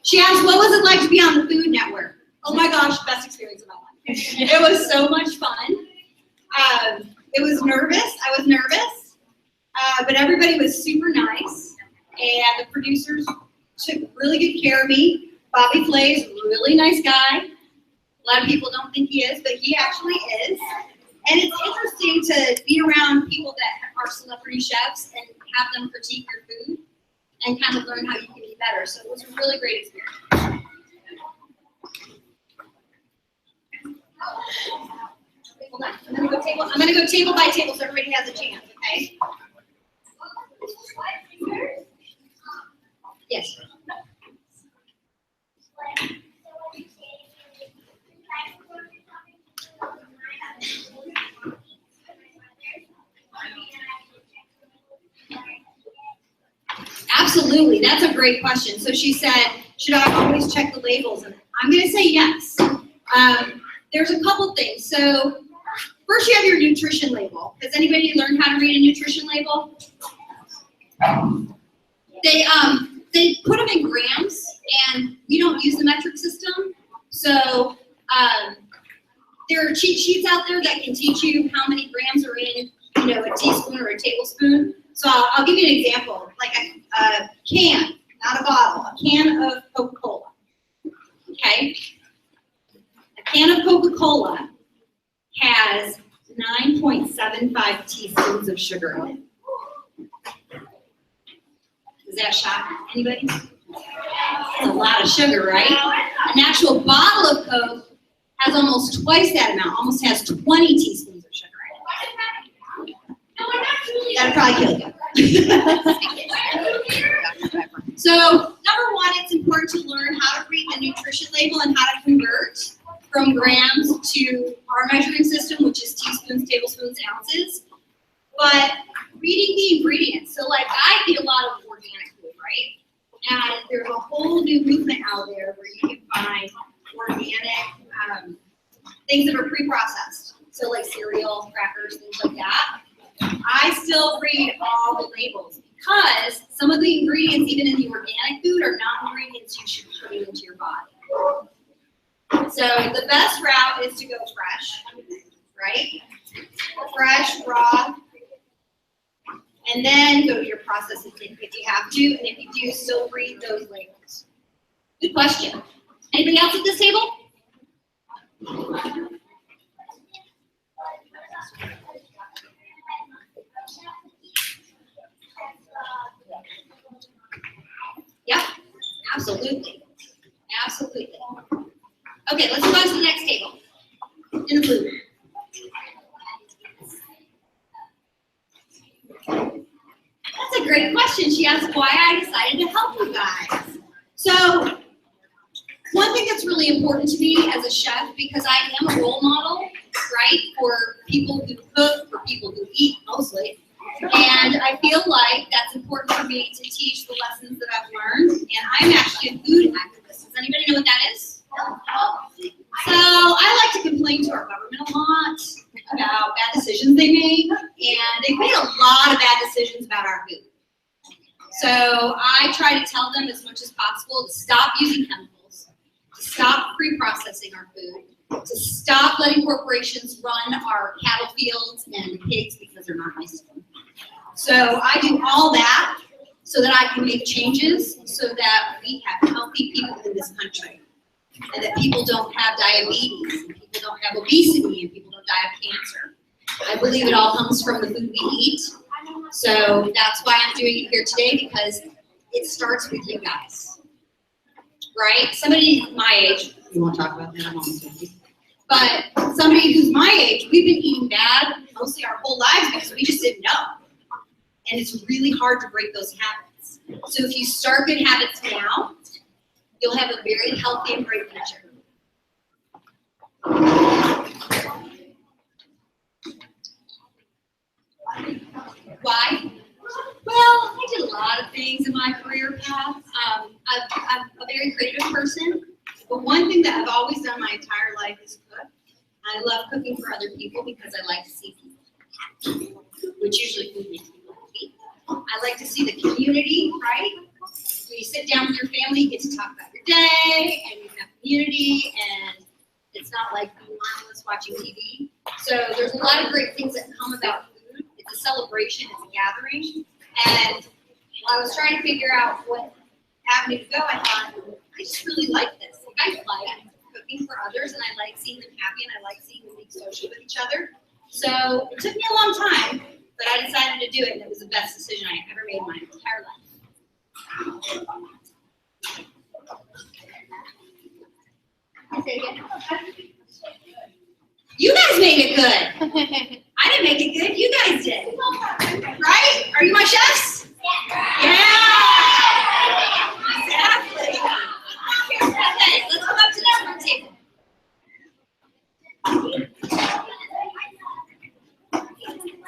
[SPEAKER 2] She asked, what was it like to be on the Food Network? Oh my gosh, best experience of my life. It was so much fun. It was nervous. I was nervous. But everybody was super nice. And the producers took really good care of me. Bobby Flay is a really nice guy. A lot of people don't think he is, but he actually is. And it's interesting to be around people that are celebrity chefs and have them critique your food and kind of learn how you can be better. So it was a really great experience. Hold on. I'm gonna go table by table so everybody has a chance, okay? Yes. Absolutely, that's a great question. So she said, should I always check the labels? And I'm going to say yes. There's a couple things. So first you have your nutrition label. Has anybody learned how to read a nutrition label? They put them in grams, and we don't use the metric system. So there are cheat sheets out there that can teach you how many grams are in, a teaspoon or a tablespoon. So I'll give you an example. Like a can, not a bottle, a can of Coca-Cola. Okay? A can of Coca-Cola has 9.75 teaspoons of sugar in it. Does that shock anybody? That's a lot of sugar, right? An actual bottle of Coke has almost twice that amount, almost has 20 teaspoons of sugar in it. That'd probably kill you. So, number one, it's important to learn how to read the nutrition label and how to convert from grams to our measuring system, which is teaspoons, tablespoons, ounces. But reading the ingredients, so like I eat a lot of organic food, right? And there's a whole new movement out there where you can find organic things that are pre-processed. So like cereal, crackers, things like that. I still read all the labels because some of the ingredients, even in the organic food, are not ingredients you should put into your body. So the best route is to go fresh, right? Fresh, raw, and then go to your processing if you have to, and if you do, still read those labels. Good question. Anybody else at this table? Yeah, absolutely. Absolutely. Okay, let's move on to the next table. In the blue. That's a great question. She asked why I decided to help you guys. So, one thing that's really important to me as a chef, because I am a role model, right, for people who cook, for people who eat mostly, and I feel like that's important for me to teach the lessons that I've learned, and I'm actually a food activist. Does anybody know what that is? So I like to complain to our government a lot about bad decisions they make, and they've made a lot of bad decisions about our food. So I try to tell them as much as possible to stop using chemicals, to stop pre-processing our food, to stop letting corporations run our cattle fields and pigs because they're not nice to them. So I do all that so that I can make changes so that we have healthy people in this country. And that people don't have diabetes, and people don't have obesity, and people don't die of cancer. I believe it all comes from the food we eat. So that's why I'm doing it here today, because it starts with you guys. Right? Somebody my age, we won't talk about that, I'm almost 50. But somebody who's my age, we've been eating bad mostly our whole lives because we just didn't know. And it's really hard to break those habits. So if you start good habits now, you'll have a very healthy and great future. Why? Well, I did a lot of things in my career path. I'm a very creative person, but one thing that I've always done my entire life is cook. I love cooking for other people because I like to see people happy, which usually food makes people happy. I like to see the community, right? When you sit down with your family, you get to talk about your day, and you have community, and it's not like being mindless watching TV. So there's a lot of great things that come about food. It's a celebration, it's a gathering. And while I was trying to figure out what avenue to go, I thought, I just really like this. Like, I like cooking for others, and I like seeing them happy, and I like seeing them be social with each other. So it took me a long time, but I decided to do it, and it was the best decision I ever made in my entire life. You guys made it good. I didn't make it good. You guys did. Right? Are you my chefs? Yeah. Exactly. Okay, let's come up to this front table.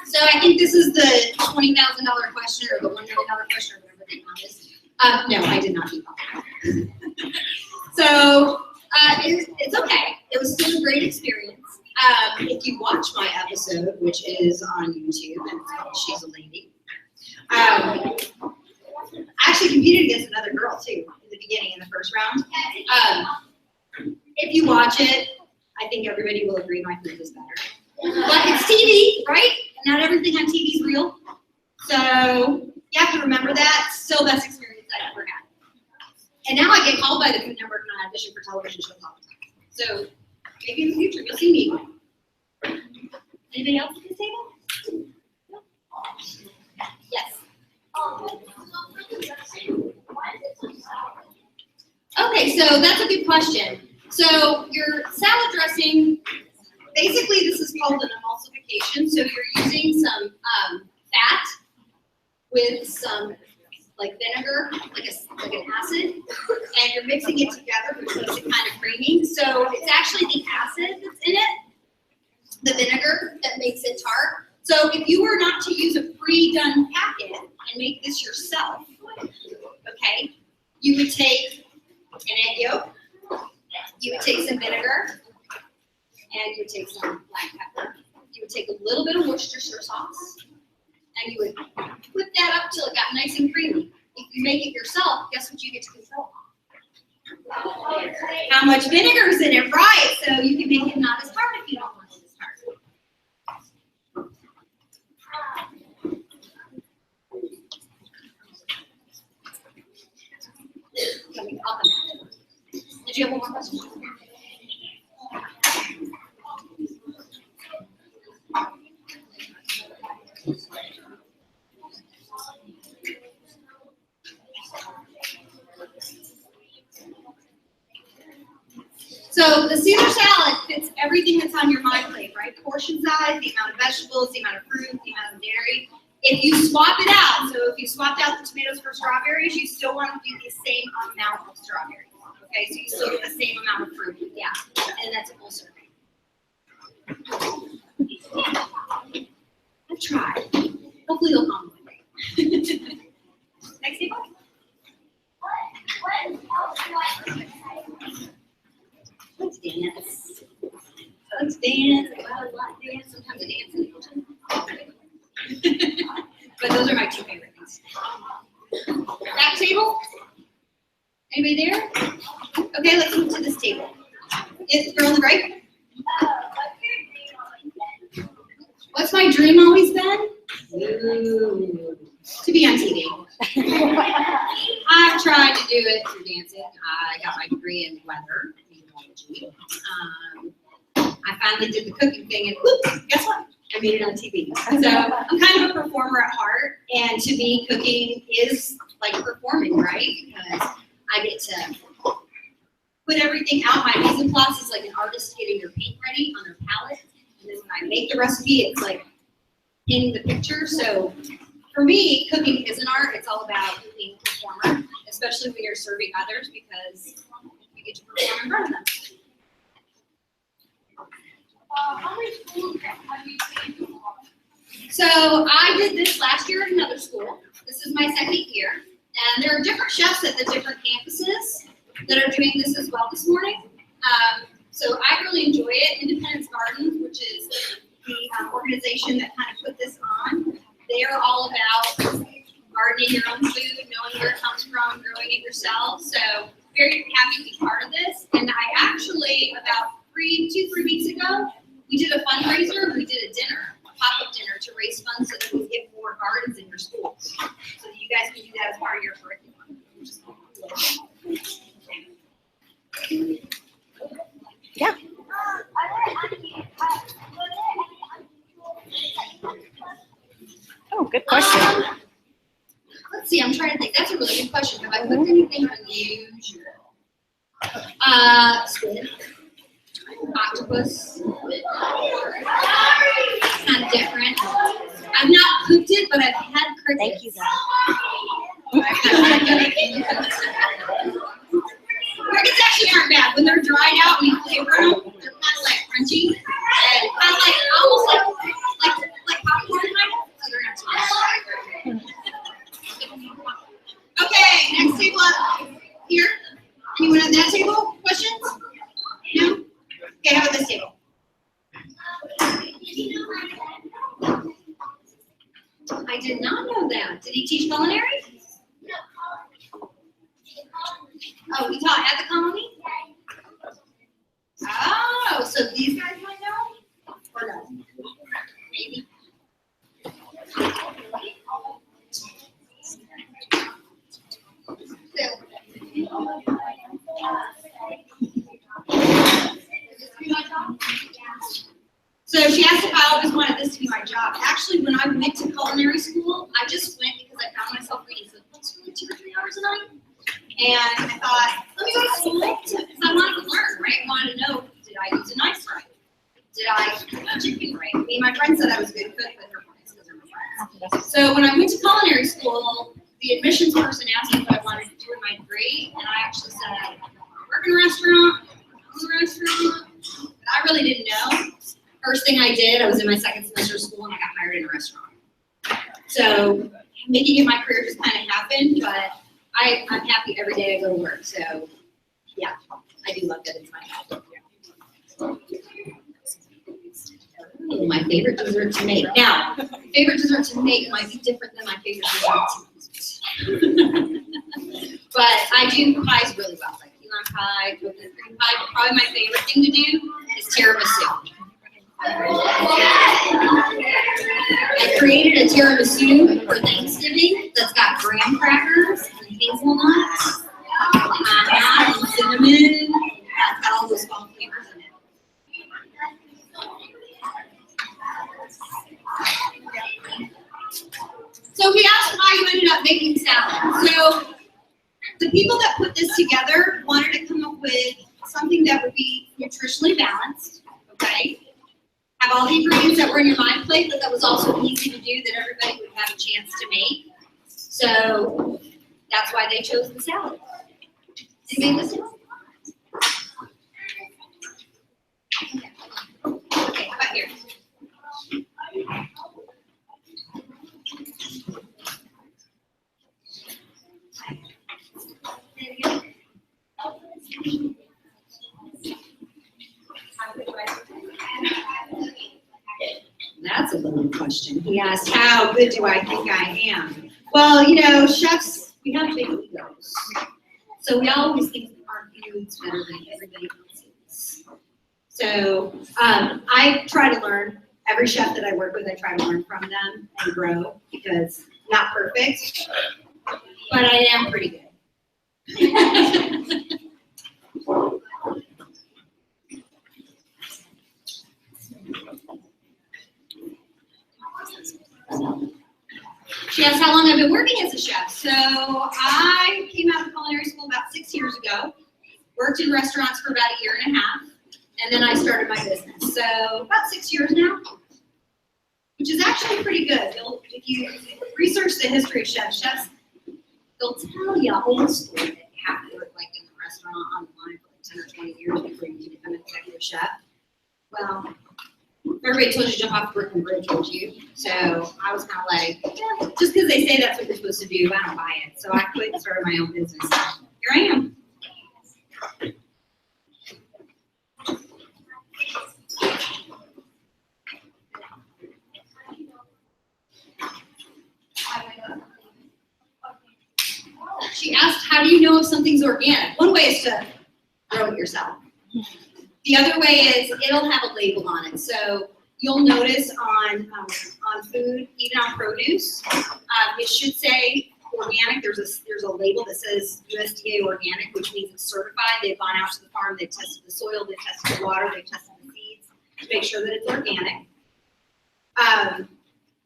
[SPEAKER 2] So I think this is the $20,000 question or the $1 million question or whatever they call this. No, I did not do that. So it's okay. It was still a great experience. If you watch my episode, which is on YouTube, and it's called She's a Lady, I actually competed against another girl too in the beginning in the first round. If you watch it, I think everybody will agree my food is better. But it's TV, right? Not everything on TV is real. So you have to remember that. Still best experience I've ever had. And now I get called by the Food Network and I audition for television shows all the time. So maybe in the future you'll see me. Anybody else at this table? Yes. Okay, so that's a good question. So your salad dressing, basically this is called an emulsification. So you're using some fat with some like vinegar, like an acid, and you're mixing it together, which makes it kind of creamy. So it's actually the acid that's in it, the vinegar, that makes it tart. So if you were not to use a pre-done packet and make this yourself, okay, you would take an egg yolk, you would take some vinegar, and you would take some black pepper. You would take a little bit of Worcestershire sauce, and you would whip that up till it got nice and creamy. If you make it yourself, guess what you get to control? How much vinegar is in it, right? So you can make it not as hard if you don't want it as hard. I'll come back. Did you have one more question? So the Caesar salad fits everything that's on your mind plate, right? Portion size, the amount of vegetables, the amount of fruit, the amount of dairy. If you swap it out, so if you swapped out the tomatoes for strawberries, you still want to do the same amount of strawberries. Okay, so you still get the same amount of fruit. Yeah, and that's a full serving. I've tried. Hopefully they'll come one day. Next table. Let's dance. Let's dance. I dance. Sometimes I dance in the kitchen. But those are my two favorite things. That table? Anybody there? Okay, let's move to this table. Is girl on the right? What's my dream always been? Ooh, to be on TV. I've tried to do it through dancing. I got my degree in weather meteorology. I finally did the cooking thing, and whoop, guess what? I made it on TV. So I'm kind of a performer at heart, and to me, cooking is like performing, right? Because I get to put everything out. My mise en place is like an artist getting their paint ready on their palette, and then when I make the recipe, it's like in the picture. So for me, cooking is an art. It's all about being a performer, especially when you're serving others, because you get to perform in front of them.
[SPEAKER 5] How many schools have you been to?
[SPEAKER 2] So I did this last year at another school. This is my second year. And there are different chefs at the different campuses that are doing this as well this morning. So I really enjoy it. Independence Gardens, which is the organization that kind of put this on, they are all about gardening your own food, knowing where it comes from, growing it yourself. So very happy to be part of this. And I actually, about 2-3 weeks ago, we did a fundraiser. We did a dinner, a pop-up dinner to raise funds so that we get more gardens in your schools. So that you guys can do that as part of your curriculum.
[SPEAKER 4] Yeah. Oh, good question.
[SPEAKER 2] Let's see, I'm trying to think. That's a really good question. Have I cooked anything unusual? Squid. Octopus. Kind of different. I've not cooked it, but I've had crickets.
[SPEAKER 4] Thank you, though.
[SPEAKER 2] Crickets actually aren't bad. When they're dried out and you flavor them, they're kind of like crunchy and kind of like almost like popcorn kind of. So they're not too bad. Okay, next table up here. Anyone at that table? Questions? No? Okay, how about this table? I did not know that. Did he teach culinary? Oh, he taught at the colony? Oh, so these guys might know? Or no? Maybe. So, So she asked if I always wanted this to be my job. Actually, when I went to culinary school, I just went because I found myself reading cookbooks for 2 or 3 hours a night. And I thought, let me go to school because I wanted to learn, right? I wanted to know, did I use a knife right? Did I cook my chicken right? I mean, my friend said I was a good cook, but her friends because they're my friends. So when I went to culinary school, the admissions person asked me what I wanted to do with my degree, and I actually said, work in a restaurant, own a restaurant. But I really didn't know. First thing I did, I was in my second semester of school and I got hired in a restaurant. So making it my career just kind of happened, but I'm happy every day I go to work. So yeah, I do love that it's my job. Ooh, my favorite dessert to make. Now, favorite dessert to make might be different than my favorite dessert to eat. But I do pies really well, like key lime pie, coconut cream pie, but probably my favorite thing to do is tiramisu. I created a tiramisu for Thanksgiving that's got graham crackers and hazelnuts, and cinnamon. It's got all those fall flavors in it. So we asked why you ended up making salad. So the people that put this together wanted to come up with something that would be nutritionally balanced, okay? Have all the ingredients that were in your mind plate, but that was also easy to do, that everybody would have a chance to make. So that's why they chose the salad. Anybody listen? Okay, how about here? That's a loaded question. He asked, how good do I think I am? Well, you know, chefs, we have big egos. So we always think our food's better than everybody else's. So I try to learn. Every chef that I work with, I try to learn from them and grow, because not perfect, but I am pretty good. She asked how long I've been working as a chef. So I came out of culinary school about 6 years ago, worked in restaurants for about 1.5 years, and then I started my business. So about 6 years now, which is actually pretty good. If you research the history of chefs, they'll tell you old school that you have to work like in a restaurant on the line for like 10 or 20 years before you can become an executive chef. Well, everybody told you to jump off the Brooklyn Bridge, told you. So I was kind of like, yeah, just because they say that's what you're supposed to do, I don't buy it. So I quit and started my own business. Here I am. She asked, how do you know if something's organic? One way is to grow it yourself. The other way is it'll have a label on it. So you'll notice on food, even on produce, it should say organic. There's a label that says USDA organic, which means it's certified. They've gone out to the farm, they've tested the soil, they've tested the water, they've tested the seeds to make sure that it's organic.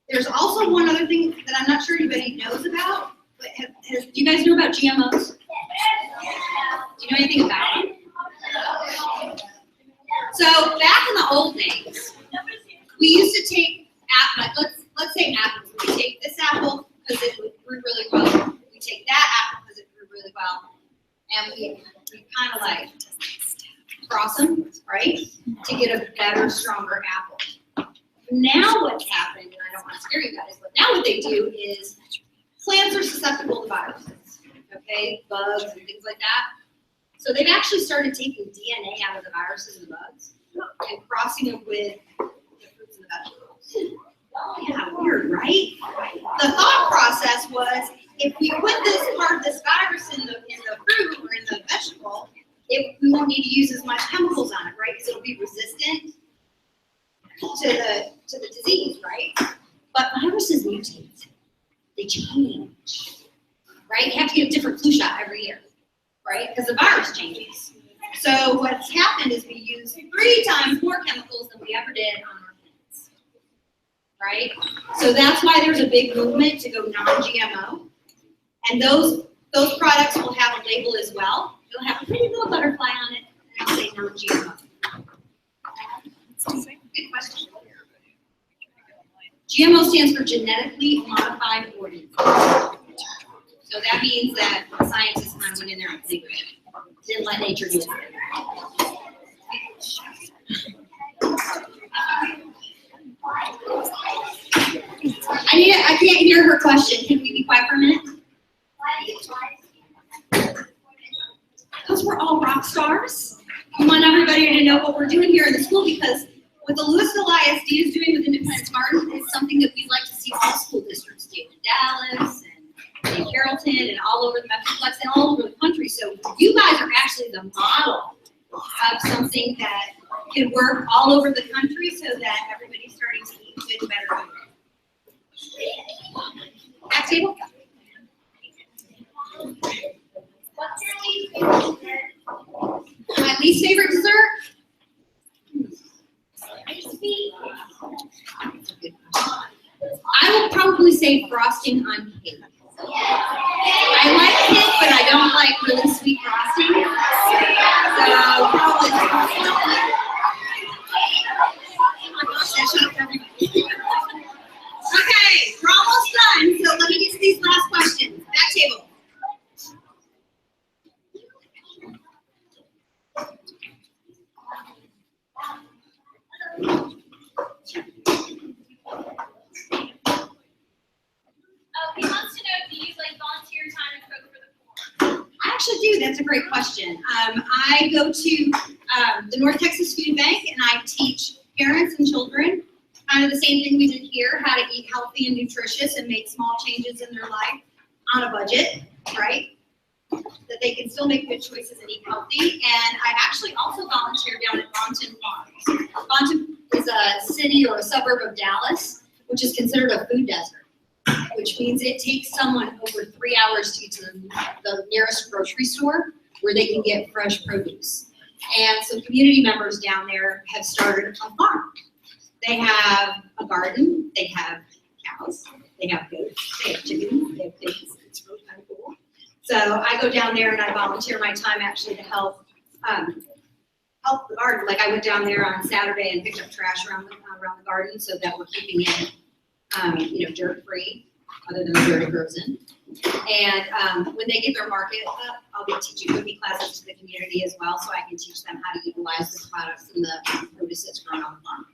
[SPEAKER 2] There's also one other thing that I'm not sure anybody knows about. But do you guys know about GMOs? Do you know anything about them? So back in the old days, we used to take apples. Let's say apples. We take this apple because it grew really well. We take that apple because it grew really well, and we kind of like cross them, right, to get a better, stronger apple. Now what's happened, and I don't want to scare you guys, but now what they do is plants are susceptible to viruses, okay, bugs and things like that. So they've actually started taking DNA out of the viruses and the bugs and crossing them with the fruits and the vegetables. Yeah, weird, right? The thought process was, if we put this virus in the fruit or in the vegetable, we won't need to use as much chemicals on it, right? Because it'll be resistant to the disease, right? But viruses mutate. They change, right? You have to get a different flu shot every year, right? Because the virus changes. So what's happened is we use 3 3 times more chemicals than we ever did on our plants. Right? So that's why there's a big movement to go non-GMO. And those products will have a label as well. It'll have a pretty little butterfly on it, and it'll say non-GMO. Good question. GMO stands for genetically modified organisms. So that means that scientists kind of went in there and played with it. Didn't let nature do it. I can't hear her question. Can we be quiet for a minute? Because we're all rock stars. We want everybody to know what we're doing here in the school, because what the Louisville ISD is doing with Independence Garden is something that we'd like to see all school districts do in Dallas and in Carrollton and all over the Metroplex and all over the country. So you guys are actually the model of something that can work all over the country so that everybody's starting to eat good, better food. Back table. My least favorite dessert? I will probably say frosting on cake. I like cake, but I don't like really sweet frosting. So probably frosting. Okay, we're almost done, so let me get to these last questions. Back table.
[SPEAKER 5] He wants to know if you use like volunteer time and cook for the poor.
[SPEAKER 2] I actually do. That's a great question. I go to the North Texas Food Bank and I teach parents and children kind of the same thing we did here, how to eat healthy and nutritious and make small changes in their life on a budget, right? That they can still make good choices and eat healthy. And I actually also volunteer down at Bonton Farms. Bonton is a city or a suburb of Dallas, which is considered a food desert, which means it takes someone over 3 hours to get to the nearest grocery store where they can get fresh produce. And so community members down there have started a farm. They have a garden, they have cows, they have goats, they have chickens, they have pigs. It's really kind of cool. So I go down there and I volunteer my time actually to help the garden. Like I went down there on Saturday and picked up trash around the garden so that we're keeping it dirt free, other than the dirt it grows in. And when they get their market up, I'll be teaching cooking classes to the community as well, so I can teach them how to utilize the products and the produce that's grown on the farm.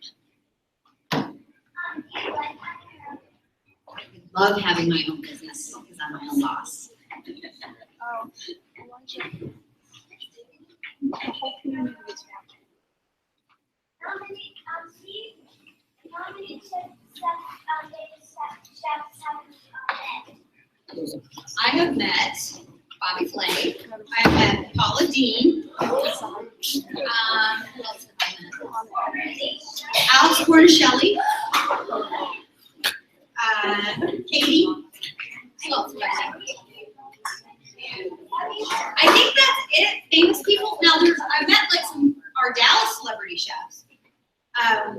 [SPEAKER 2] I love having my own business because I'm my own boss.
[SPEAKER 5] How many
[SPEAKER 2] I have met Bobby Flay. I have met Paula Dean. Who else have I met? Alex Cornishelli. Katie. Who else have I met? I think that's it. Famous people. Now I've met like our Dallas celebrity chefs.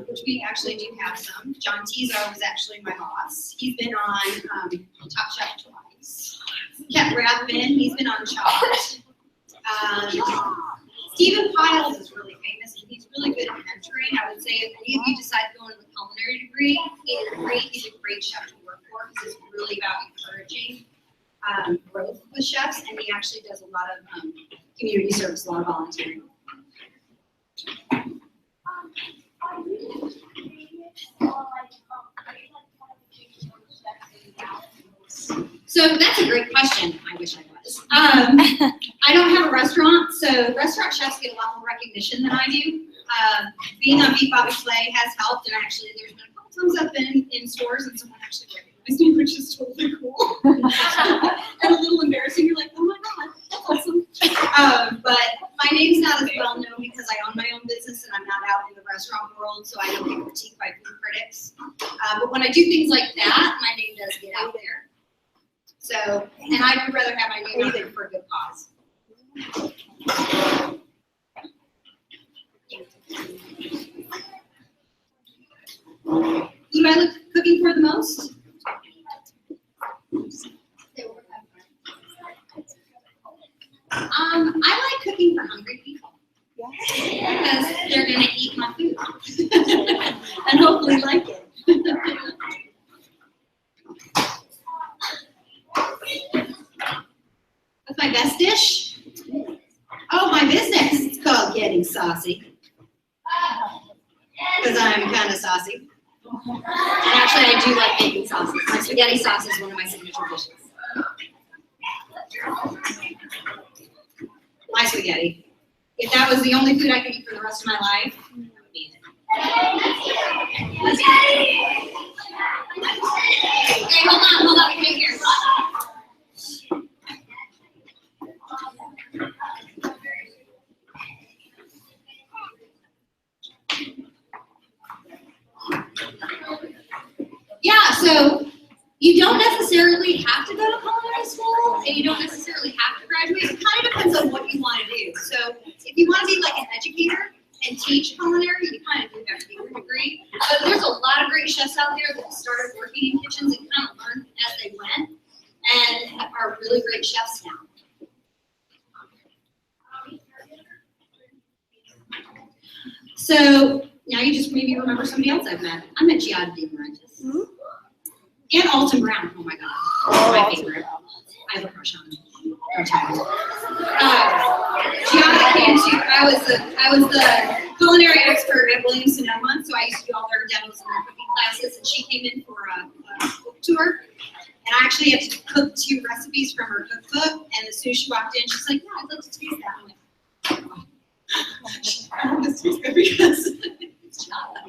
[SPEAKER 2] Which we actually do have some. John Tizo was actually my boss. He's been on Top Chef twice. Kent Rathman, he's been on Chopped. Stephen Piles is really famous, and he's really good at mentoring. I would say if any of you decide to go into the culinary degree, he's a great chef to work for because it's really about encouraging growth with chefs, and he actually does a lot of community service, a lot of volunteering. So that's a great question. I wish I was. I don't have a restaurant, so restaurant chefs get a lot more recognition than I do. Being on Beat Bobby Flay has helped, and actually there's been a couple times I've been in stores and someone actually recognized me, which is totally cool. And a little embarrassing. You're like, oh my God, that's awesome. But my name's not as well known because I own my own business and I'm not out in the restaurant world, so I don't get critiqued by food critics. But when I do things like that, my name does get out there. So, and I would rather have my name out there for a good cause.
[SPEAKER 1] probably like it. What's my best dish? Oh, my business. It's called Getting Saucy. Because I'm kind of saucy. And actually, I do like making sauces. My spaghetti sauce is one of my signature dishes. My spaghetti. If that was the only food I could eat for the rest of my life, I would eat it.
[SPEAKER 2] Okay, hold on, wait here. Yeah, so you don't necessarily have to go to culinary school, and you don't necessarily have to graduate. It kind of depends on what you want to do. So if you want to be like an educator and teach culinary, you kind of do have to get your degree. But there's a lot of great chefs out there that started working in kitchens and kind of learned as they went, and are really great chefs now. So now you just maybe remember somebody else I've met. I met Giada De Laurentiis. And Alton Brown. Oh my God. My favorite. I have a crush on him. Giada came to, I was the culinary expert at Williams Sonoma, so I used to do all their demos and their cooking classes, and she came in for a cook tour. And I actually had to cook 2 recipes from her cookbook, and as soon as she walked in, she's like, yeah, I'd love to taste that. I'm like, oh. This tastes good because it's Giada.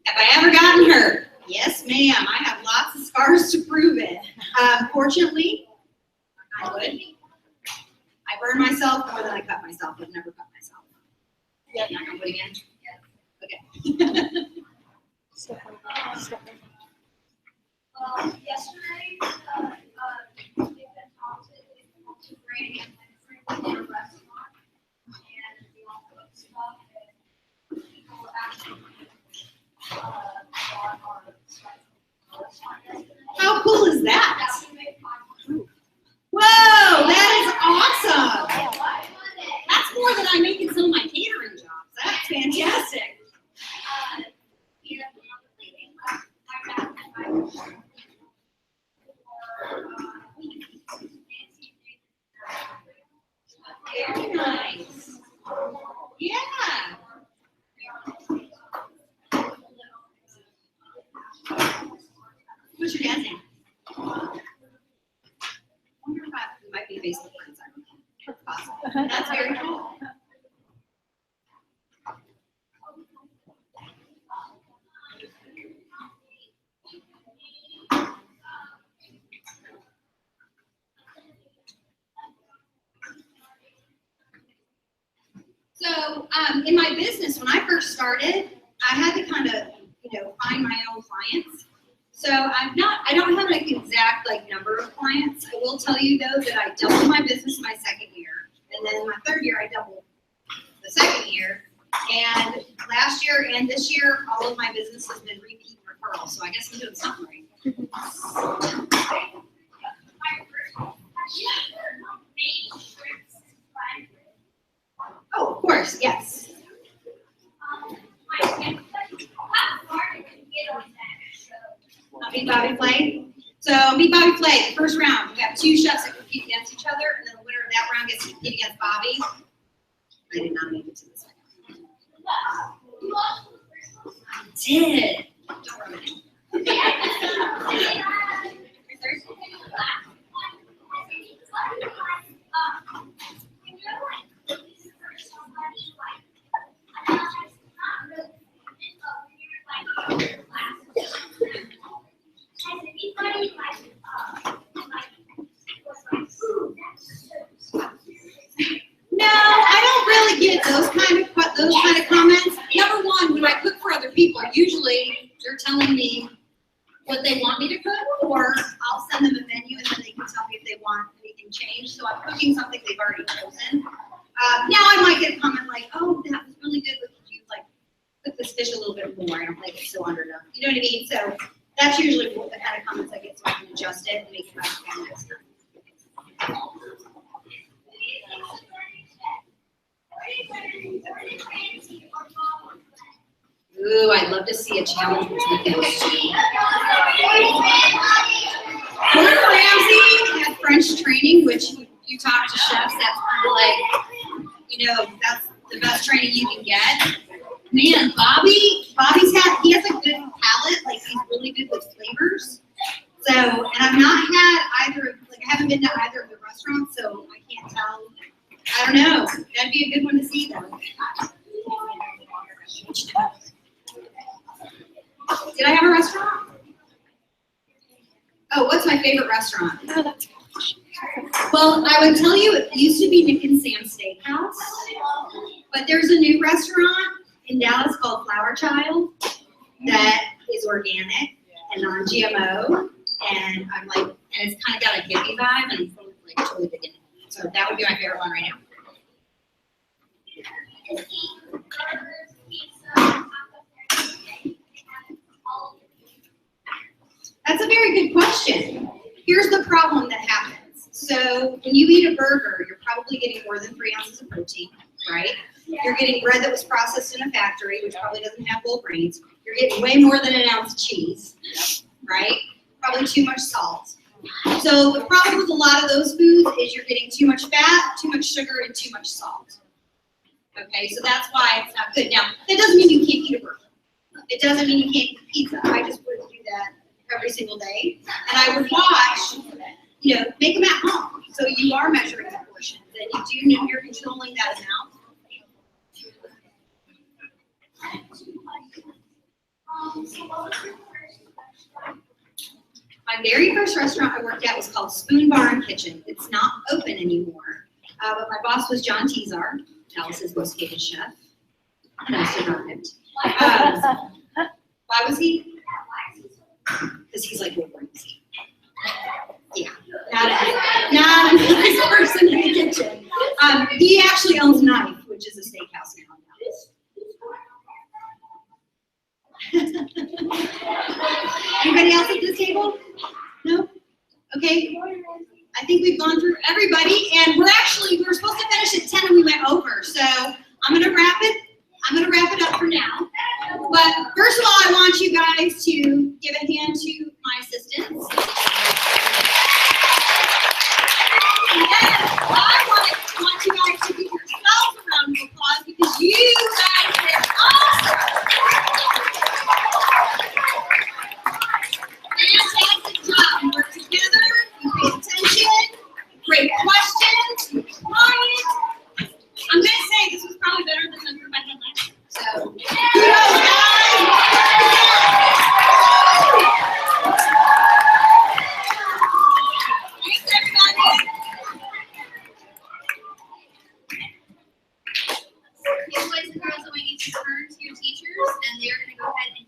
[SPEAKER 2] Have I ever gotten hurt? Yes, ma'am. I have lots of scars to prove it. Fortunately, I would. I burned myself more than I cut myself. I've never cut myself. Yep. Not gonna put again? Okay.
[SPEAKER 5] Yesterday, we had talked to Brady and in a restaurant, and we all cooked stuff, and people actually bought our restaurant yesterday.
[SPEAKER 1] How cool is that?
[SPEAKER 5] Yeah, we made 500.
[SPEAKER 1] Whoa, that is awesome. That's more than I make in some of my catering jobs. That's fantastic. Very nice. Yeah. What's your dad's name? I wonder if we might be Facebook friends. I don't know. That's possible. That's very cool. So in my business, when I first started, I had to kind of, find my own clients. So I don't have an exact number of clients. I will tell you though that I doubled my business my second year, and then my third year I doubled the second year. And last year and this year, all of my business has been repeat referrals. So I guess I'm doing something right. Oh, of course, yes. Meet Bobby Flay. So Meet Bobby Flay, the first round, we have 2 chefs that compete against each other, and then the winner of that round gets to compete against Bobby. I did not make it to the second round. I did. Don't ruin it. No, I don't really get those kind of comments. Number one, when I cook for other people, usually they're telling me what they want me to cook, or I'll send them a menu and then they can tell me if they want anything changed. So I'm cooking something they've already chosen. Now I might get a comment like, "Oh, that was really good, but could you cook this fish a little bit more? I don't like it so underdone." You know what I mean? So that's usually the kind of comments I get, so I can adjust it and make it better next time.
[SPEAKER 2] Ooh, I'd love to see a challenge between those two. Gordon Ramsay had French training, which you talk to chefs, that's kind of like, you know, that's the best training you can get. Man, Bobby he has a good palate, like he's really good with flavors. So, and I've not had either, like I haven't been to either of the restaurants, so I can't tell. I don't know. That'd be a good one to see though. Did I have a restaurant? Oh, what's my favorite restaurant? Well, I would tell you it used to be Nick and Sam's Steakhouse, but there's a new restaurant in Dallas called Flower Child that is organic and non-GMO, and I'm like, and it's kind of got a hippie vibe, and I'm like totally digging it. So that would be my favorite one right now. That's a very good question. Here's the problem that happens. So when you eat a burger, you're probably getting more than 3 ounces of protein, right? You're getting bread that was processed in a factory, which probably doesn't have whole grains. You're getting way more than an ounce of cheese, right? Probably too much salt. So the problem with a lot of those foods is you're getting too much fat, too much sugar, and too much salt. Okay, so that's why it's not good. Now, that doesn't mean you can't eat a burger. It doesn't mean you can't eat pizza. I just wouldn't do that every single day. And I would watch, you know, make them at home. So you are measuring the portions and you do know you're controlling that amount. My very first restaurant I worked at was called Spoon Bar and Kitchen. It's not open anymore. But my boss was John Tezar, Dallas's most hated chef. And I survived. Why was he? Because he's like Will Ramsey. Yeah, not a nice person in the kitchen. He actually owns Knife, which is a steakhouse now in Dallas. Anybody else at this table? No? Okay. I think we've gone through everybody, and we were supposed to finish at 10 and we went over. So I'm gonna wrap it up for now. But first of all, I want you guys to give a hand to my assistants. And then I want you guys to give yourselves a round of applause because you guys did awesome. Fantastic job. You worked together, you paid attention, great questions, you were quiet. I'm gonna say this was probably better than the group I had last year. So, kudos, guys. Thanks, everybody. You boys and girls, I want you to turn to your teachers, and they're going to go ahead and